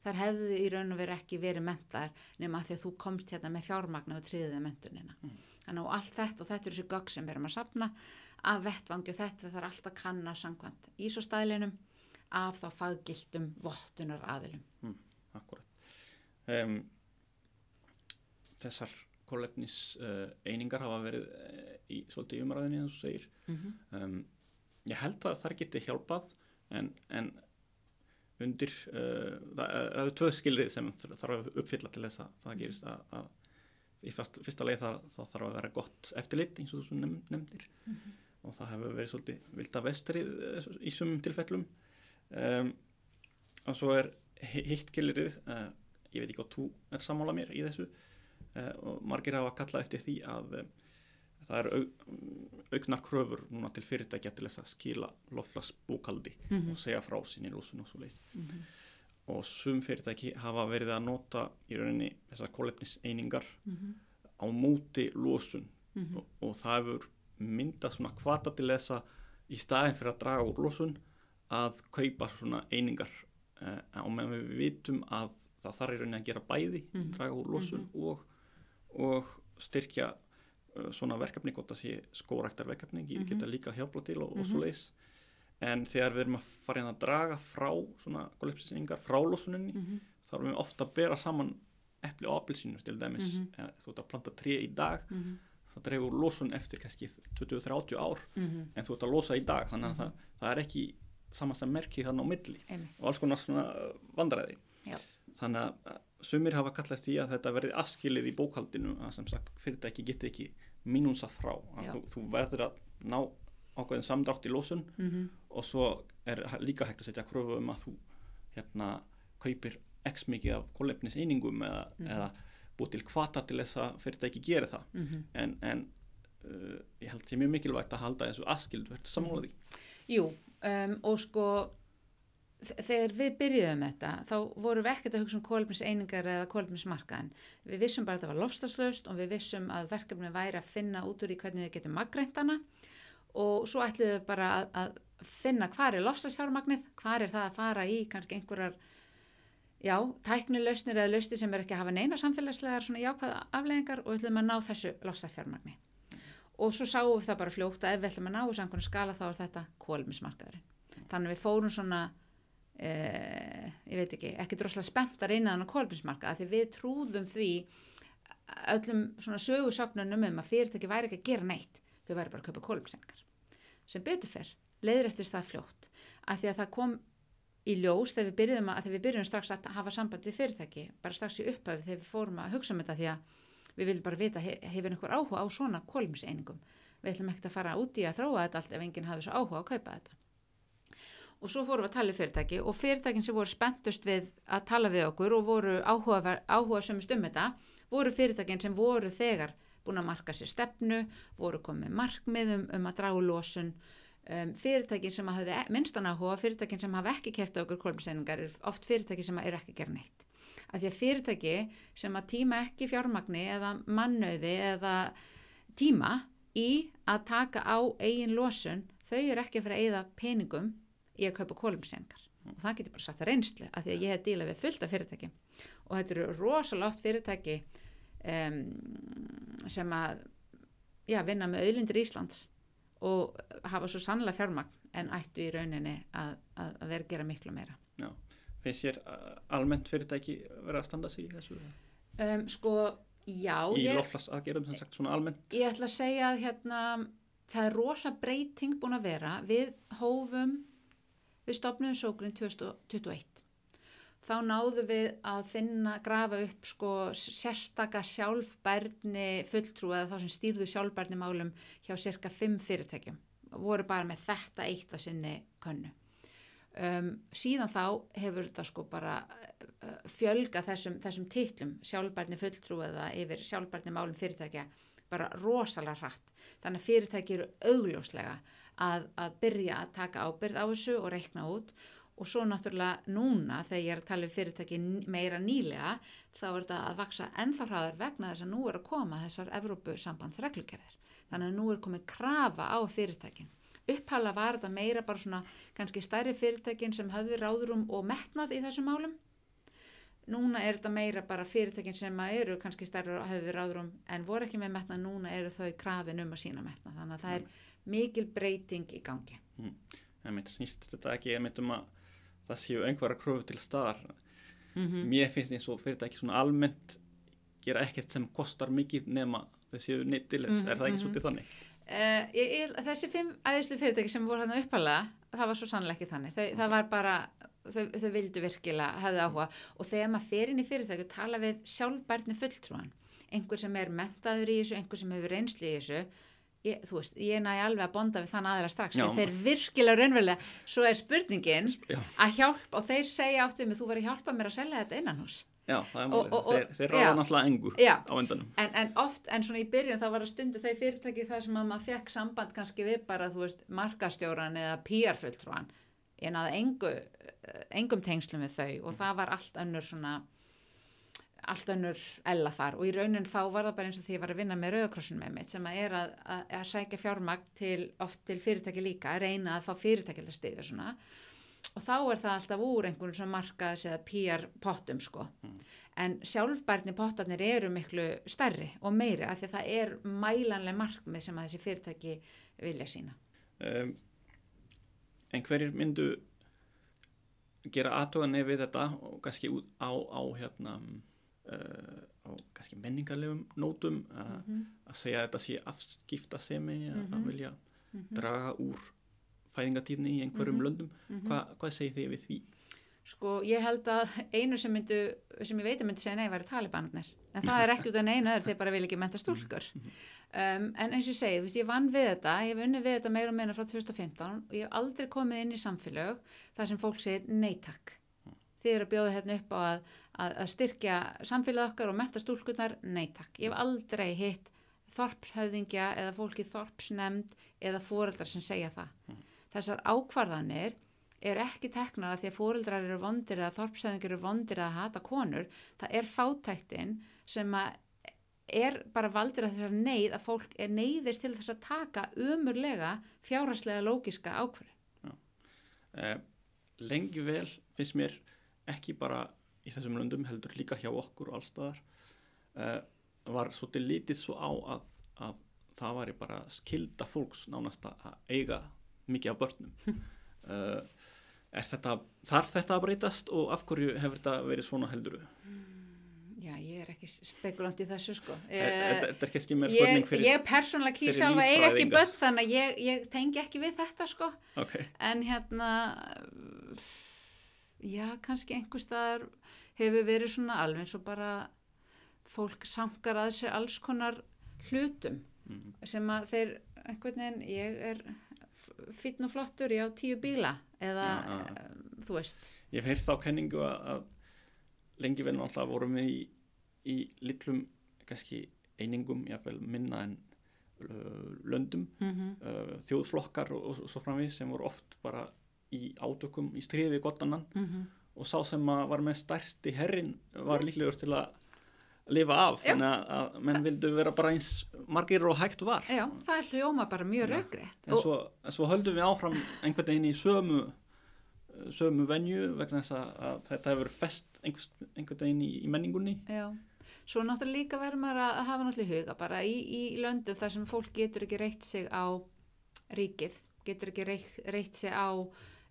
þar hefðu í raun og veru ekki verið menntaðar nema að því að þú komst hérna með fjármagna og tryggðið menntunina. Þannig að allt þetta og þetta þessi gögn sem við erum að safna af vettvangi og þetta þarf allt að kanna samkvæmt ISO-staðlinum af þá faggiltum vottunar aðilum. Akkurat. Þessar kolefnis einingar hafa verið í svolítið umræðinni eins og segir. Ég held að það geti hjálpað en undir það eru tvö skilyrði sem þarf að uppfylla til þess að það gerist að í fyrsta leið þá þarf að vera gott eftirlit eins og þú nefndir og það hefur verið svolítið vilda vestrið í sumum tilfellum og svo hitt skilyrðið ég veit ekki hvað þú sammála mér í þessu og margir hafa kallað eftir því að það eru auknar kröfur núna til fyrirtækja til þess að skila loftslagsbókhaldi og segja frá sinni losun og svo leiðis. Og sum fyrirtæki hafa verið að nota í rauninni þessar kolefniseiningar á móti losun og það hefur myndað svona hvata til þess að í staðinn fyrir að draga úr losun að kaupa svona einingar og meðan við vitum að það þarf í rauninni að gera bæði, draga úr losun og styrkja svona verkefni, gott að sé skógræktarverkefni, geta líka hjálpa til og svo leiðis. En þegar við erum að fara að draga frá svona kolefniseiningar frá losuninni, þá erum við ofta að bera saman epli og appelsínu til dæmis. Þú ert að planta tré í dag, það dregur losun eftir kannski 20-30 ár, en þú ert að losa í dag, þannig að það ekki sama sem merki þarna á milli og alls konar svona vandræði. Þannig að sumir hafa kallað því að þetta verði aðskilið í bókhaldinu að sem sagt fyrirtæki geti ekki mínúsa frá að þú verður að ná ákveðin samdrátt í losun og svo líka hægt að setja kröfu að þú kaupir x mikið af kolefniseiningum eða búið til hvata til þess að fyrirtæki geri það en ég held því mjög mikilvægt að halda þessu aðskildu, verður sammála því? Jú, og sko þegar við byrjuðum þetta þá vorum við ekkert að hugsa kolefniseiningar eða kolefnismarkaðin. Við vissum bara að þetta var loftslagslaust og við vissum að verkefni væri að finna út úr í hvernig við getum maggrænt hana og svo ætluðum við bara að finna hvar loftslagsfjármagnið, hvar það að fara í kannski einhverjar tæknilausnir eða lausnir sem ekki að hafa neina samfélagslegar svona jákvæða afleiðingar og ætluðum að ná þessu loftslagsfjármagni. Og svo sáum við það bara fljótt að ef við ætlum að ná þessu einhvern skala þá þetta kolefnismarkaðurinn. Þannig við fórum svona ég veit ekki droslega spenntar innan á kolefnismarkað því við trúðum því öllum svona sögusögnunum að fyrirtæki væri ekki að gera neitt, þau væri bara að kaupa kolefniseiningar. Sem betur fer leiðréttist það fljótt af því að það kom í ljós þegar við byrjuðum strax að hafa samband við fyrirtæki, bara strax í upphafi þegar við fórum að hugsa þetta því að við viljum bara vita hefur einhver áhuga á svona kolefniseiningum. Við ætlum ekkert að fara út í að þróa þetta allt ef enginn hafði svo áhuga að kaupa þetta. Og svo fórum við að tala við fyrirtæki og fyrirtækin sem voru spenntust við að tala við okkur og voru áhugasömust þetta, voru fyrirtækin sem voru þegar búin að marka sér stefnu, voru komið markmiðum að draga úr losun, fyrirtækin sem hafði minnstan áhuga, fyrirtækin sem hafa ekki keypt okkur kolefniseiningar, oft fyrirtæki sem ekki að gera neitt. Af því að fyrirtæki sem að tíma ekki fjármagni eða mannauði eða tíma í að taka á eigin losun, þau ekki að fara að eyða peningum í að kaupa kolefniseiningar og það getur bara sagt það reynslu af því að ég hef dílað við fullt af fyrirtæki og þetta eru rosalega fyrirtæki sem að vinna með auðlindir Íslands og hafa svo sannlega fjármagn en ættu í rauninni að vera að gera miklu meira. Já, finnst þér almennt fyrirtæki vera að standa sig í þessu? Í loftslagsaðgerðum sem sagt svona almennt? Ég ætla að segja að það rosa breyting búin að vera. Við stofnuðum Sjógrinn 2021. þá náðum við að grafa upp sko sérstaka sjálfbærni fulltrú eða þá sem stýrðu sjálfbærni málum hjá cirka 5 fyrirtækjum. Voru bara með þetta eitt á sinni könnu. Síðan þá hefur þetta sko bara fjölga þessum titlum sjálfbærni fulltrú eða yfir sjálfbærni málum fyrirtækja bara rosalega hratt. Þannig að fyrirtæki eru augljóslega að byrja að taka ábyrgð á þessu og reikna út og svo náttúrulega núna þegar ég að tala um fyrirtæki meira nýlega þá þetta að vaksa ennþá hraðar vegna þess að nú að koma þessar Evrópusambandsreglugerðir. Þannig að nú komið krafa á fyrirtækin. Upphaflega var þetta meira bara svona kannski stærri fyrirtækin sem höfðu ráðrúm og metnað í þessum málum. Núna þetta meira bara fyrirtækin sem eru kannski stærri og höfðu ráðrúm en voru ekki með metnað, núna eru þau krafin að sína metnað. Þannig að það mikil breyting í gangi. Það snýst þetta ekki að það séu einhverja kröfur til staðar. Mér finnst eins og fyrirtæki svona almennt gera ekkert sem kostar mikið nema þau séu neitt til þess. Það ekki svolítið þannig? Þessi 5 æðislu fyrirtæki sem voru þarna upphaflega, það var svo sannlega ekki þannig. Það var bara, þau vildu virkilega höfðu áhuga og þegar maður fer inn í fyrirtæki og tala við sjálfbærni fulltrúan, einhver sem menntaður í þessu, einhver sem hefur reynslu í þessu, ég næ alveg að bonda við þann aðra strax. Þeir virkilega raunverulega, svo spurningin að hjálpa og þeir segja áttu mig, þú verður að hjálpa mér að selja þetta innanhús. Já, það málið. Þeir ráða náttúrulega engu á endanum. En svona í byrjun þá var það stundu þau fyrirtæki það sem að maður fekk samband kannski við bara, markastjóran eða PR-fulltrúan. Ég náði engum tengslum við þau og það var allt önnur ella þar og í raunin þá var það bara eins og því ég var að vinna með Rauða krossinum með mitt sem að sækja fjármagn oft til fyrirtæki líka, reyna að fá fyrirtæki til að styðja svona. Og þá það alltaf úr einhvern svona markaðs eða PR-pottum sko. En sjálfbærni pottarnir eru miklu stærri og meiri af því að það mælanleg markmið sem að þessi fyrirtæki vilja sína. En hverjir myndu gera athuganir við þetta og kannski á kannski menningarlegum nótum að segja að þetta sé afskiptasemi að vilja draga úr fæðingatíðni í einhverjum löndum. Hvað segir þið við því? Sko, ég held að einu sem ég veit að myndi segja nei væri Talibanarnir. En það ekki út af neinu öðru, þeir bara vil ekki mennta stúlkur. En eins og ég segi, ég vann við þetta, ég hef unnið við þetta meira og meira frá 2015 og ég hef aldrei komið inn í samfélög þar sem fólk segir nei takk. Þið eru að bjóða hérna upp á að styrkja samfélagið okkar og mennta stúlkurnar, nei takk. Ég hef aldrei hitt þorpshöfðingja eða fólk í þorpsnefnd eða foreldrar sem segja það. Þessar ákvarðanir ekki teknar að því að foreldrar eru vondir eða þorpshöfðingjar eru vondir eða hata konur. Það fátæktin sem bara valdir að þessar neyð að fólk neyðist til þess að taka ömurlega fjárhagslega lógiska ákvörðun. Lengi vel finnst mér ekki bara í þessum löndum heldur líka hjá okkur og allstaðar var svolítið litið svo á að það væri bara skylda fólks nánast að eiga mikið af börnum. Þarf þetta að breytast og af hverju hefur þetta verið svona helduru? Já, ég ekki spekulant í þessu sko. Þetta ekki ekki með spurning fyrir ég persónulega kýr sjálfa eiga ekki börn þannig að ég tengi ekki við þetta sko. En já, kannski einhver staðar hefur verið svona alveg eins og bara fólk sankar að sér alls konar hlutum sem að þeir einhvern veginn, ég fínn og flottur, ég á 10 bíla eða þú veist. Ég hef heyrt þá kenningu að lengi vel náttúrulega vorum við í litlum kannski einingum, jáfnvel minna en löndum, þjóðflokkar og svo framvegis sem voru oft bara í átökum í stríði við gott annan og sá sem var með stærsti herrin var líklegur til að lifa af, þannig að menn vildu vera bara eins margir og hægt var. Já, það hljóma bara mjög rökrétt. En svo höldum við áfram einhvern veginn í sömu venju vegna þess að þetta hefur fest einhvern veginn í menningunni. Já, svo náttúrulega líka verður maður að hafa náttúrulega í huga bara í löndum þar sem fólk getur ekki reitt sig á ríkið, getur ekki reitt sig á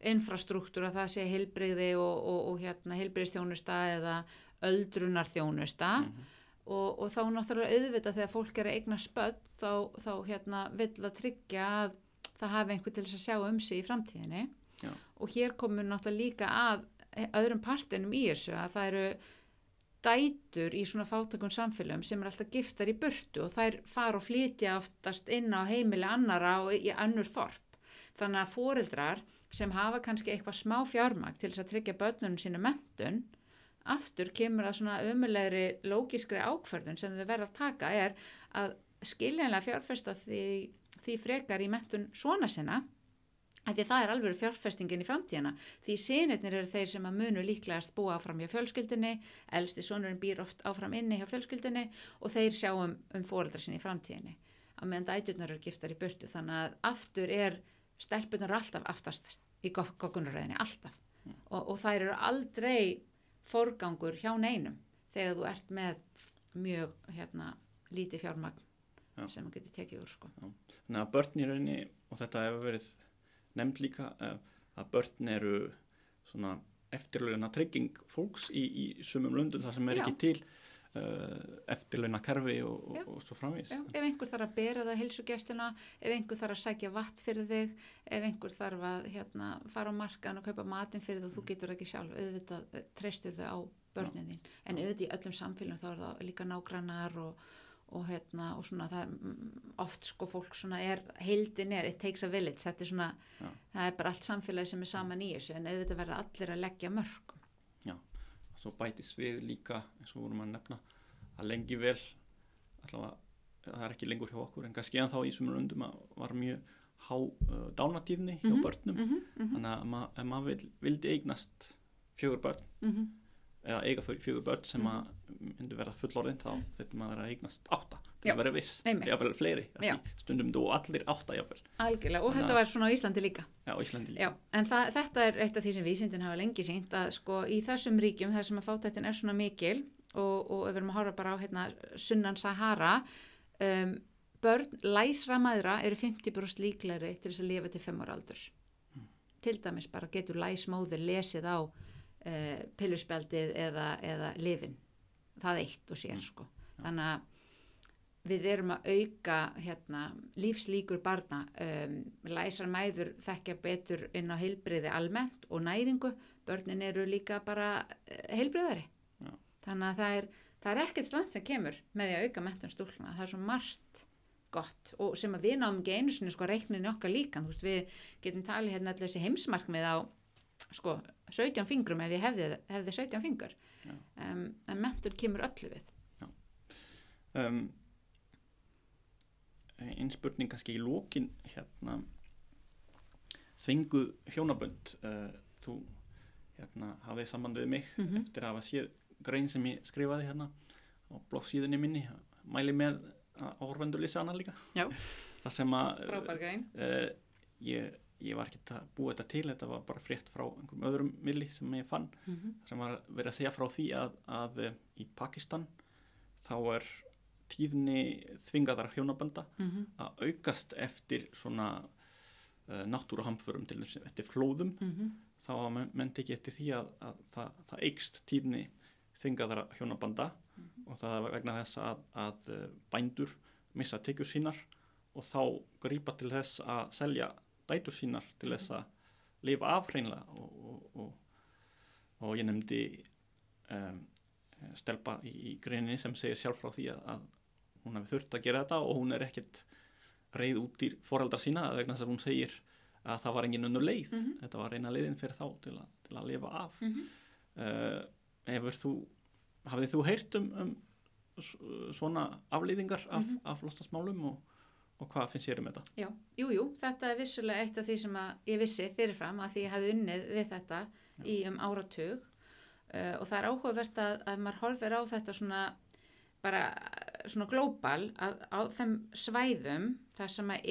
infrastruktúra, það sé heilbrigði og heilbrigðisþjónusta eða öldrunarþjónusta og þá náttúrulega auðvitað þegar fólk að eigna spödd þá vill að tryggja að það hafi einhver til þess að sjá sig í framtíðinni. Já. Og hér komur náttúrulega líka að öðrum partinum í þessu að það eru dætur í svona fátækum samfélögum sem alltaf giftar í burtu og þær fara og flytja oftast inn á heimili annara og í önnur þorp. Þannig að foreldrar sem hafa kannski eitthvað smá fjármagn til þess að tryggja börnunum sína menntun, aftur kemur að svona ömulegri lógískri ákvörðun sem þau verða að taka að skiljanlega fjárfesta því frekar í menntun svona sinna, að því það alveg fjárfestingin í framtíðina. Því synirnir eru þeir sem að munu líklegast búa áfram hjá fjölskyldunni, elsti sonurinn býr oft áfram inni hjá fjölskyldunni og þeir sjá foreldra sinni í framtíðinni. Á meðan dæturnar eru giftar í burtu, þannig að aftur stelpunar alltaf aftast í goggunarröðinni, alltaf. Og þær eru aldrei forgangur hjá neinum þegar þú ert með mjög lítið fjármagn sem þú getur tekið úr, sko. Þannig að börn í rauninni, og þetta hefur verið nefnd líka, að börn eru svona eftirlauna trygging fólks í sumum löndum þar sem ekki til eftirlauna kerfi og svo framvís. Já, ef einhver þarf að bera það heilsugæsluna, ef einhver þarf að sækja vatn fyrir þig, ef einhver þarf að fara á markaðan og kaupa matinn fyrir þig og þú getur ekki sjálf, auðvitað treystur þau á börnin þín. En auðvitað í öllum samfélagum þá það líka nágrannar og svona það oft sko fólk svona heildin it takes a village, þetta svona það bara allt samfélagi sem saman í þessu en auðvitað verða allir að leggja mörkum. Já, og svo bætist við líka eins og vorum að nefna að lengi vel allavega það ekki lengur hjá okkur en kannski en þá í sumum löndum var mjög há dánatíðni hjá börnum þannig að ef maður vildi eignast 4 börn eða eiga 4 börn sem að myndi verða fullorðin þá þetta maður að eignast 8 til að vera viss, jáfnvel fleiri stundum þú allir 8 jáfnvel. Algjörlega, og þetta var svona á Íslandi líka. Já, á Íslandi líka. Já, en þetta eitt af því sem vísindin hafa lengi sýnt að sko í þessum ríkjum þar sem að fátæktin svona mikil og við erum að horfa bara á sunnan Sahara börn læsra mæðra eru 50% líklegri til þess að lifa til 5 ára aldurs. Til dæmis bara getur læsmóðir lesið á pilluspjaldið eða lyfin. Það eitt og sér sko. Þannig að við erum að auka lífslíkur barna. Læsar mæður þekkja betur inn á heilbrigði almennt og næringu. Börnin eru líka bara heilbrigðari. Þannig að það ekkert slant sem kemur með því að auka menntun stúlkna. Það svo margt gott og sem að við náum ekki einu sinni sko reikninni okkar líkan. Við getum talið allir þessi heimsmarkmið á sko 17 fingrum ef ég hefði 17 fingur en menntun kemur öllu við. Ein spurning kannski í lokin þvinguð hjónabönd þú hafði samband við mig eftir að hafa séð grein sem ég skrifaði á bloggsíðunni minni mæli með að áhorfendur lesa hana líka. Já. Þar sem að frábær grein. Ég var ekki að búa þetta til, þetta var bara frétt frá einhverjum öðrum milli sem ég fann sem var verið að segja frá því að í Pakistan þá tíðni þvingaðra hjónabanda að aukast eftir svona náttúruhamförum til þess eftir flóðum þá menn tekið eftir því að það eykst tíðni þvingaðra hjónabanda og það er vegna þess að bændur missa tekjur sínar og þá grípa til þess að selja dætur sínar til þess að lifa af hreinlega og ég nefndi stelpa í greininni sem segir sjálf frá því að hún hefði þurft að gera þetta og hún ekkert reið út í foreldra sína vegna þess að hún segir að það var engin önnur leið þetta var eina leiðin fyrir þá til að lifa af hafið þú heyrt svona afleiðingar af loftslagsmálum og hvað finnst þér þetta? Já, jú, þetta vissulega eitt af því sem að ég vissi fyrirfram að því ég hafði unnið við þetta í áratug og það áhugavert að maður horfir á þetta svona bara svona glóbal á þeim svæðum þar sem að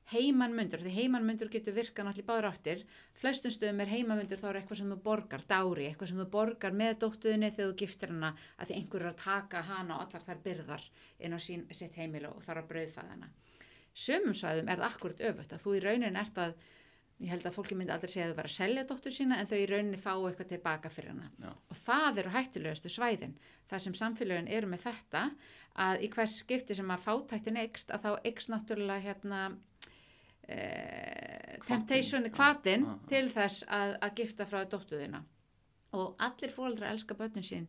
heimanmundur, því heimanmundur getur virkað náttúrulega í báðar áttir, flestum stöðum heimanmundur þá eitthvað sem þú borgar, dári, eitthvað sem þú borgar með dóttuðinni þegar þú giftir hana að því einhver að taka hana og allar þær byrðar inn á sitt heimili og þarf að brauðfæða hana. Sumum svæðum það akkúrat öfugt að þú í rauninni ég held að fólki myndi aldrei segja að þú var að selja dóttur sína en þau í rauninni fá eitthvað tilbaka fyrir hana. Já. Og það eru hættulegustu svæðin. Það sem samfélögin eru með þetta að í hvers skipti sem að fátæktin eykst að þá eykst náttúrulega temptation, hvatinn til þess að gifta frá dóttuðina og allir foreldrar elska börnin sín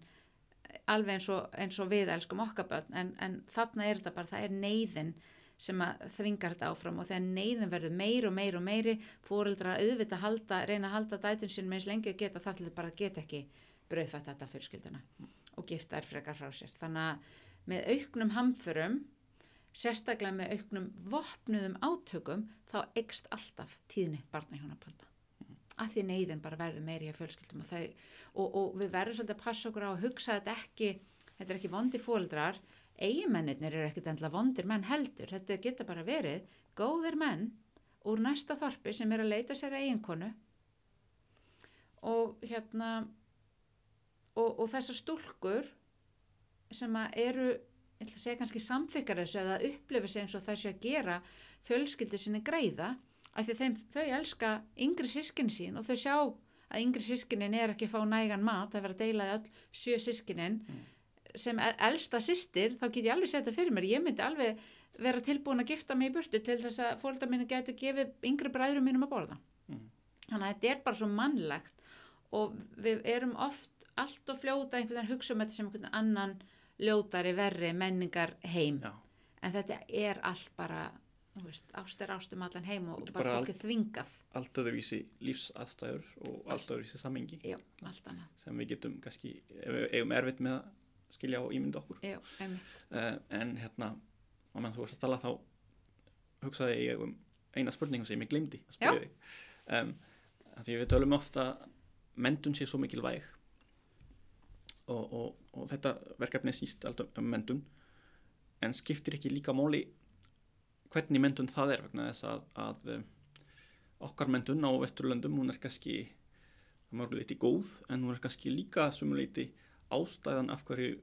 alveg eins og við elskum okkar börn en þarna þetta bara, það neyðin sem að þvingar þetta áfram og þegar neyðin verður meiri og meiri foreldrar auðvitað reyna að halda dætun sín með eins lengi að geta þar til þau bara geta ekki brauðfætt þetta fjölskylduna og gifta frekar frá sér. Þannig að með auknum hamförum, sérstaklega með auknum vopnuðum átökum, þá eykst alltaf tíðni barnahjónabanda. Að því neyðin bara verður meiri að fjölskyldum og við verðum svolítið að passa okkur á að hugsa þetta ekki vondi foreldrar, eiginmennirnir ekkert endilega vondir menn heldur, þetta geta bara verið góðir menn úr næsta þorpi sem að leita sér eiginkonu og og þessar stúlkur sem að eru, ég ætla að segja kannski samþykkar þessu eða upplifa sig eins og þessu að gera fjölskyldu sinni greiða, af því þau elska yngri systkini sín og þau sjá að yngri systkinin ekki að fá nægan mat, það verður að deila öll 7 systkinin sem elsta systir, þá get ég alveg setja fyrir mér, ég myndi alveg vera tilbúin að gifta mig í burtu til þess að foreldrar minni gætu gefið yngri bræðrum mínum að borða. Þannig að þetta bara svo mannlegt og við erum oft allt og fljóta einhvern veginn hugsa þetta sem einhvern annan ljótari, verri menningar heim. Já. En þetta allt bara, þú veist, ást ást allan heim og bara fólk þvingað. Allt öðruvísi lífsaðstæður og allt öðruvísi samhengi. Já, allt annað. Sem við getum kannski, eigum erfitt með að skilja og ímynda okkur. Já, einmitt. En á meðan þú varst að tala þá hugsaði ég eina spurningu sem ég gleymdi að spyrja þig. Því við tölum ofta menntun sé svo mikilvæg og þetta verkefni snýst alltaf menntun en skiptir ekki líka máli hvernig menntun það vegna þess að okkar menntun á Vesturlöndum hún kannski að mörgu leyti góð en hún kannski líka að sumu leyti ástæðan af hverju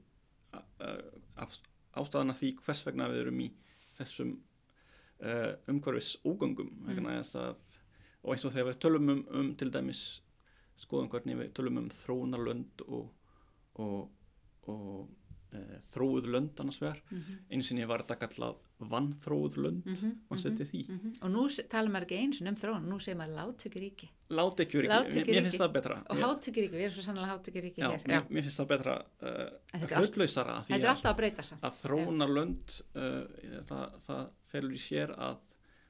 ástæðan af því hvers vegna við erum í þessum umhverfis ógöngum vegna þess að og eins og þegar við tölum til dæmis skoðum hvernig við tölum þróunarlönd og þróuð lönd annars vegar einu sinni var þetta kallað vanþróuð lönd og setja því og nú tala maður ekki eins og þróun, nú segir maður lágtekjuríki mér finnst það betra og hátekjuríki, við erum svo sannlega hátekjuríki hér mér finnst það betra hlutlausara þetta er alltaf að breyta sig að þróunarlönd það felur í sér að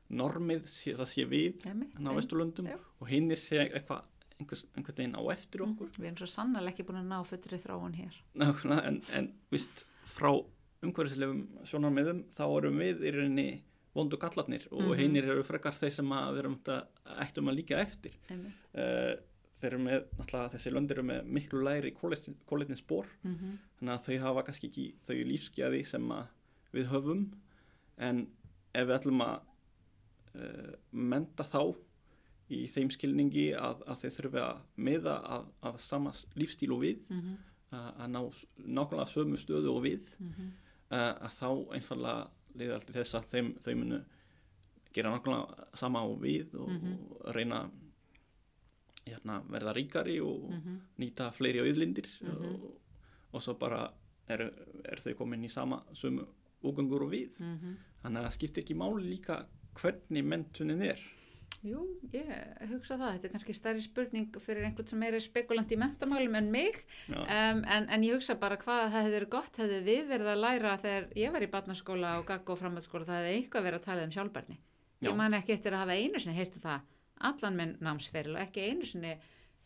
normið það sé við á Vesturlöndum og hinnir sé einhvern veginn á eftir okkur. Við erum svo sannarlega ekki búin að ná fullri þróun hér. En víst, frá umhverfislegum sjónarmiðum þá erum við í rauninni vondu kallarnir og hinnir eru frekar þeir sem við erum ættum að líka eftir. Þeir eru með, náttúrulega þessi lönd eru með miklu lægri kolefnisspor þannig að þau hafa kannski ekki þau lífsgæði sem við höfum en ef við ætlum að mennta þá í þeim skilningi að þeir þurfi að miða að sama lífstíl og við að ná nákvæmlega sömu stöðu og við að þá einfallega leiða alltaf þess að þau munu gera nákvæmlega sama og við og reyna verða ríkari og nýta fleiri auðlindir og svo bara þau komin í sama sömu úgöngur og við þannig að það skiptir ekki máli líka hvernig menntunin Jú, ég hugsa það. Þetta kannski stærri spurning fyrir einhvern sem spekulant í menntamálum en mig en ég hugsa bara hvað það hefði verið gott hefði við verið að læra þegar ég var í barnaskóla og gagga og framhaldsskóla það hefði eitthvað verið að tala sjálfbærni. Ég man ekki eftir að hafa einu sinni heyrtu það allan minn námsferil og ekki einu sinni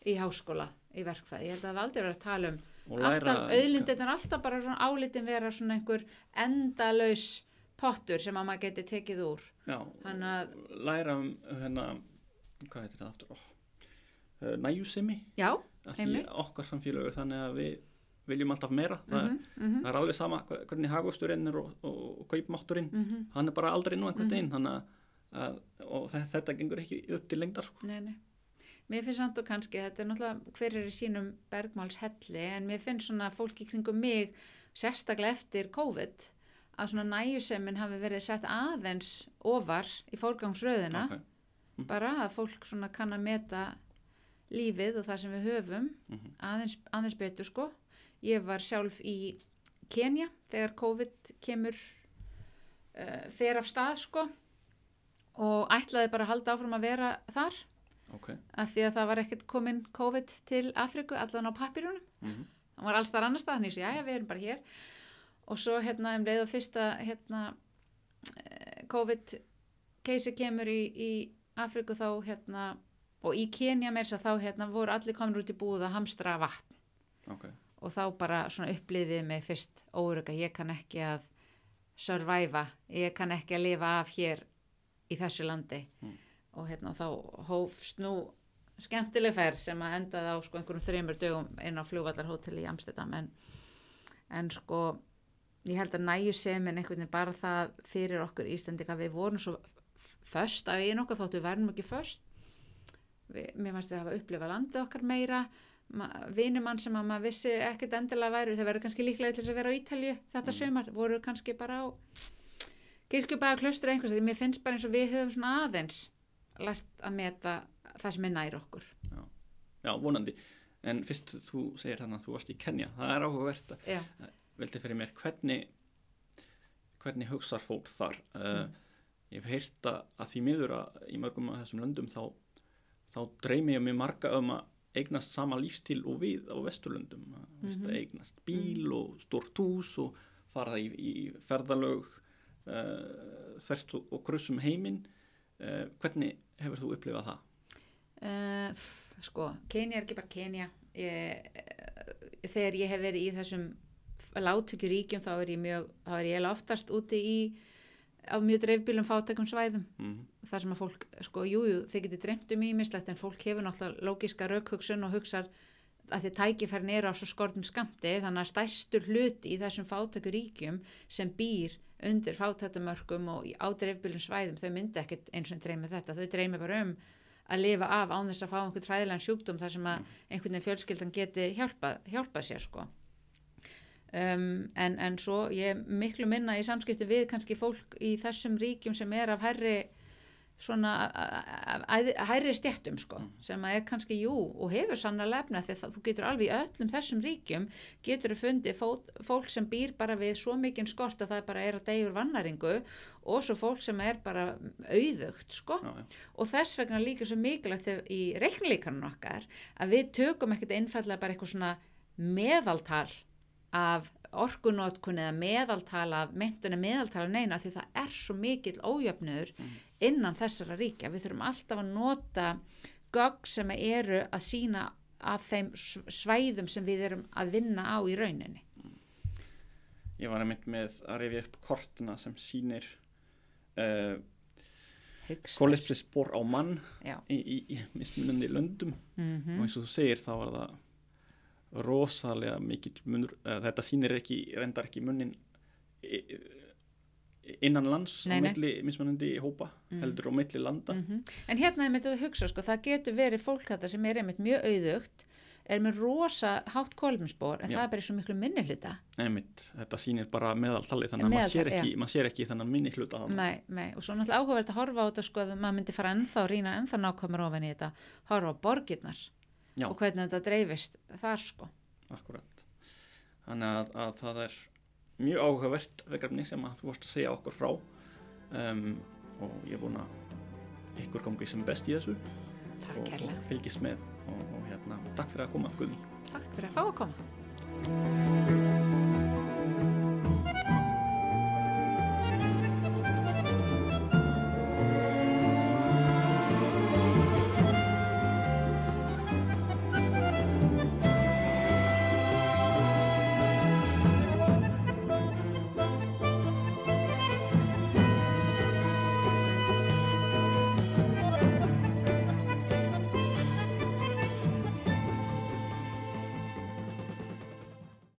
í háskóla í verkfræði. Ég held að það aldrei verið að tala alltaf auðlindin er alltaf bara svona álitin vera svona einhver endalaus pottur sem að maður geti tekið úr. Já, læra hvað heitir það aftur? Nægjusemi. Já, einmitt. Okkar samfélagur þannig að við viljum alltaf meira. Það er alveg sama hvernig hagvöxturinn og kaupmátturinn. Hann bara aldrei nú einhvern veginn. Þannig að þetta gengur ekki upp til lengdar. Sko. Nei. Mér finnst samt og kannski, þetta náttúrulega hver í sínum bergmálshelli, en mér finnst svona fólki kringum mig, sérstaklega eftir COVID, að svona nægjusemin hafi verið sett aðeins ofar í forgangsröðina bara að fólk svona kann að meta lífið og það sem við höfum aðeins betur sko. Ég var sjálf í Kenya þegar COVID kemur fer af stað sko og ætlaði bara að halda áfram að vera þar Ok. af því að það var ekkert komin COVID til Afríku, allan á pappírunum. Það var alls þar annars stað, þannig að við erum bara hér. Og svo leið og fyrsta COVID case kemur í Afríku þá og í Kenía meira þá voru allir komin út í búið að hamstra vatn. Ok. Og þá bara svona upplýðið mig fyrst óörugga, ég kann ekki að surviva, ég kann ekki að lifa af hér í þessu landi. Og þá hófst nú skemmtileg ferð sem að endaði á einhverjum 3 dögum inn á flugvallarhóteli í Amsterdam en ég held að nægjusemin einhvern veginn bara það fyrir okkur Íslendinga, við vorum svo föst af einu okkar þóttu við verðum ekki föst. Mér fannst við hafa upplifað landið okkar meira, vinimann sem að maður vissi ekkert endilega væru, þeir verður kannski líklega til þess að vera á Ítalíu þetta sumar, voru kannski bara á Kirkjubæjar Klaustri einhvers, mér finnst bara eins og við höfum svona aðeins lært að meta það sem nær okkur. Já, vonandi. En fyrst þú segir þannig að þú varst í Kenía, það áhugavert að velti fyrir mér hvernig hugsar fólk þar. Ég hef heyrt að því miður að í mörgum af þessum löndum þá dreymi ég mjög marga að eignast sama lífstíl og við á Vesturlöndum. Eignast bíl og stórt hús og fara í ferðalög þvert og kruss heiminn. Hvernig hefur þú upplifað það? Kenía er ekki bara Kenía. Þegar ég hef verið í þessum lágtekjuríkjum þá er ég oftast úti á mjög dreifbýlum fátækum svæðum. Það sem að fólk, þið getið dreymt ýmislegt en fólk hefur náttúrulega lógíska rökhugsun og hugsar að því tækifærin eru á svo skortum skammti, þannig að stærstur hluti í þessum fátækuríkjum sem býr undir fátæktamörkum og á dreifbýlum svæðum, þau myndi ekkert eins og dreymi þetta, þau dreymi bara að lifa af án þess að fá einhvern hræðilegan sjúkdóm þar sem að einhvern veginn fjölskyldan geti hjálpað sér en svo ég miklu minna í samskipti við kannski fólk í þessum ríkjum sem af hærri stéttum sem að kannski og hefur sannarlega efni því að þú getur alveg í öllum þessum ríkjum getur þú fundið fólk sem býr bara við svo mikinn skort að það bara að deyja úr vannæringu og svo fólk sem bara auðugt og þess vegna líka svo mikilvægt í reiknilíkanum okkar að við tökum ekkert einfallega bara eitthvað svona meðaltal af orkunotkun eða meðaltal af menntun meðaltal af neina því það svo mikill ójöfnuður innan þessara ríkja. Við þurfum alltaf að nota gögn sem eru að sýna af þeim svæðum sem við erum að vinna á í rauninni. Ég var einmitt með að rifja upp kortina sem sýnir kolefnisspor á mann í mismunandi löndum og eins og þú segir þá var það rosalega mikill munur, þetta sýnir reyndar ekki munnin innan lands á milli mismunandi hópa heldur á milli landa. En hérna einmitt að hugsa það getur verið fólk þetta sem einmitt mjög auðugt með rosa hátt kolefnisspor en það bara svo miklu minni hluta. Einmitt, þetta sýnir bara meðaltalið þannig að maður sér ekki þennan minni hluta þannig. Nei, og svo náttúrulega áhugavert að horfa á þetta ef maður myndi fara rýna ennþá nákvæmur ofan í þetta, horfa á borgirnar og hvernig þetta dreifist þar Akkurat. Þannig að það mjög áhugavert verkefni sem að þú varst að segja okkur frá og ég vona ykkur gangi sem best í þessu og fylgist með og takk fyrir að koma Guðný. Takk fyrir að fá að koma.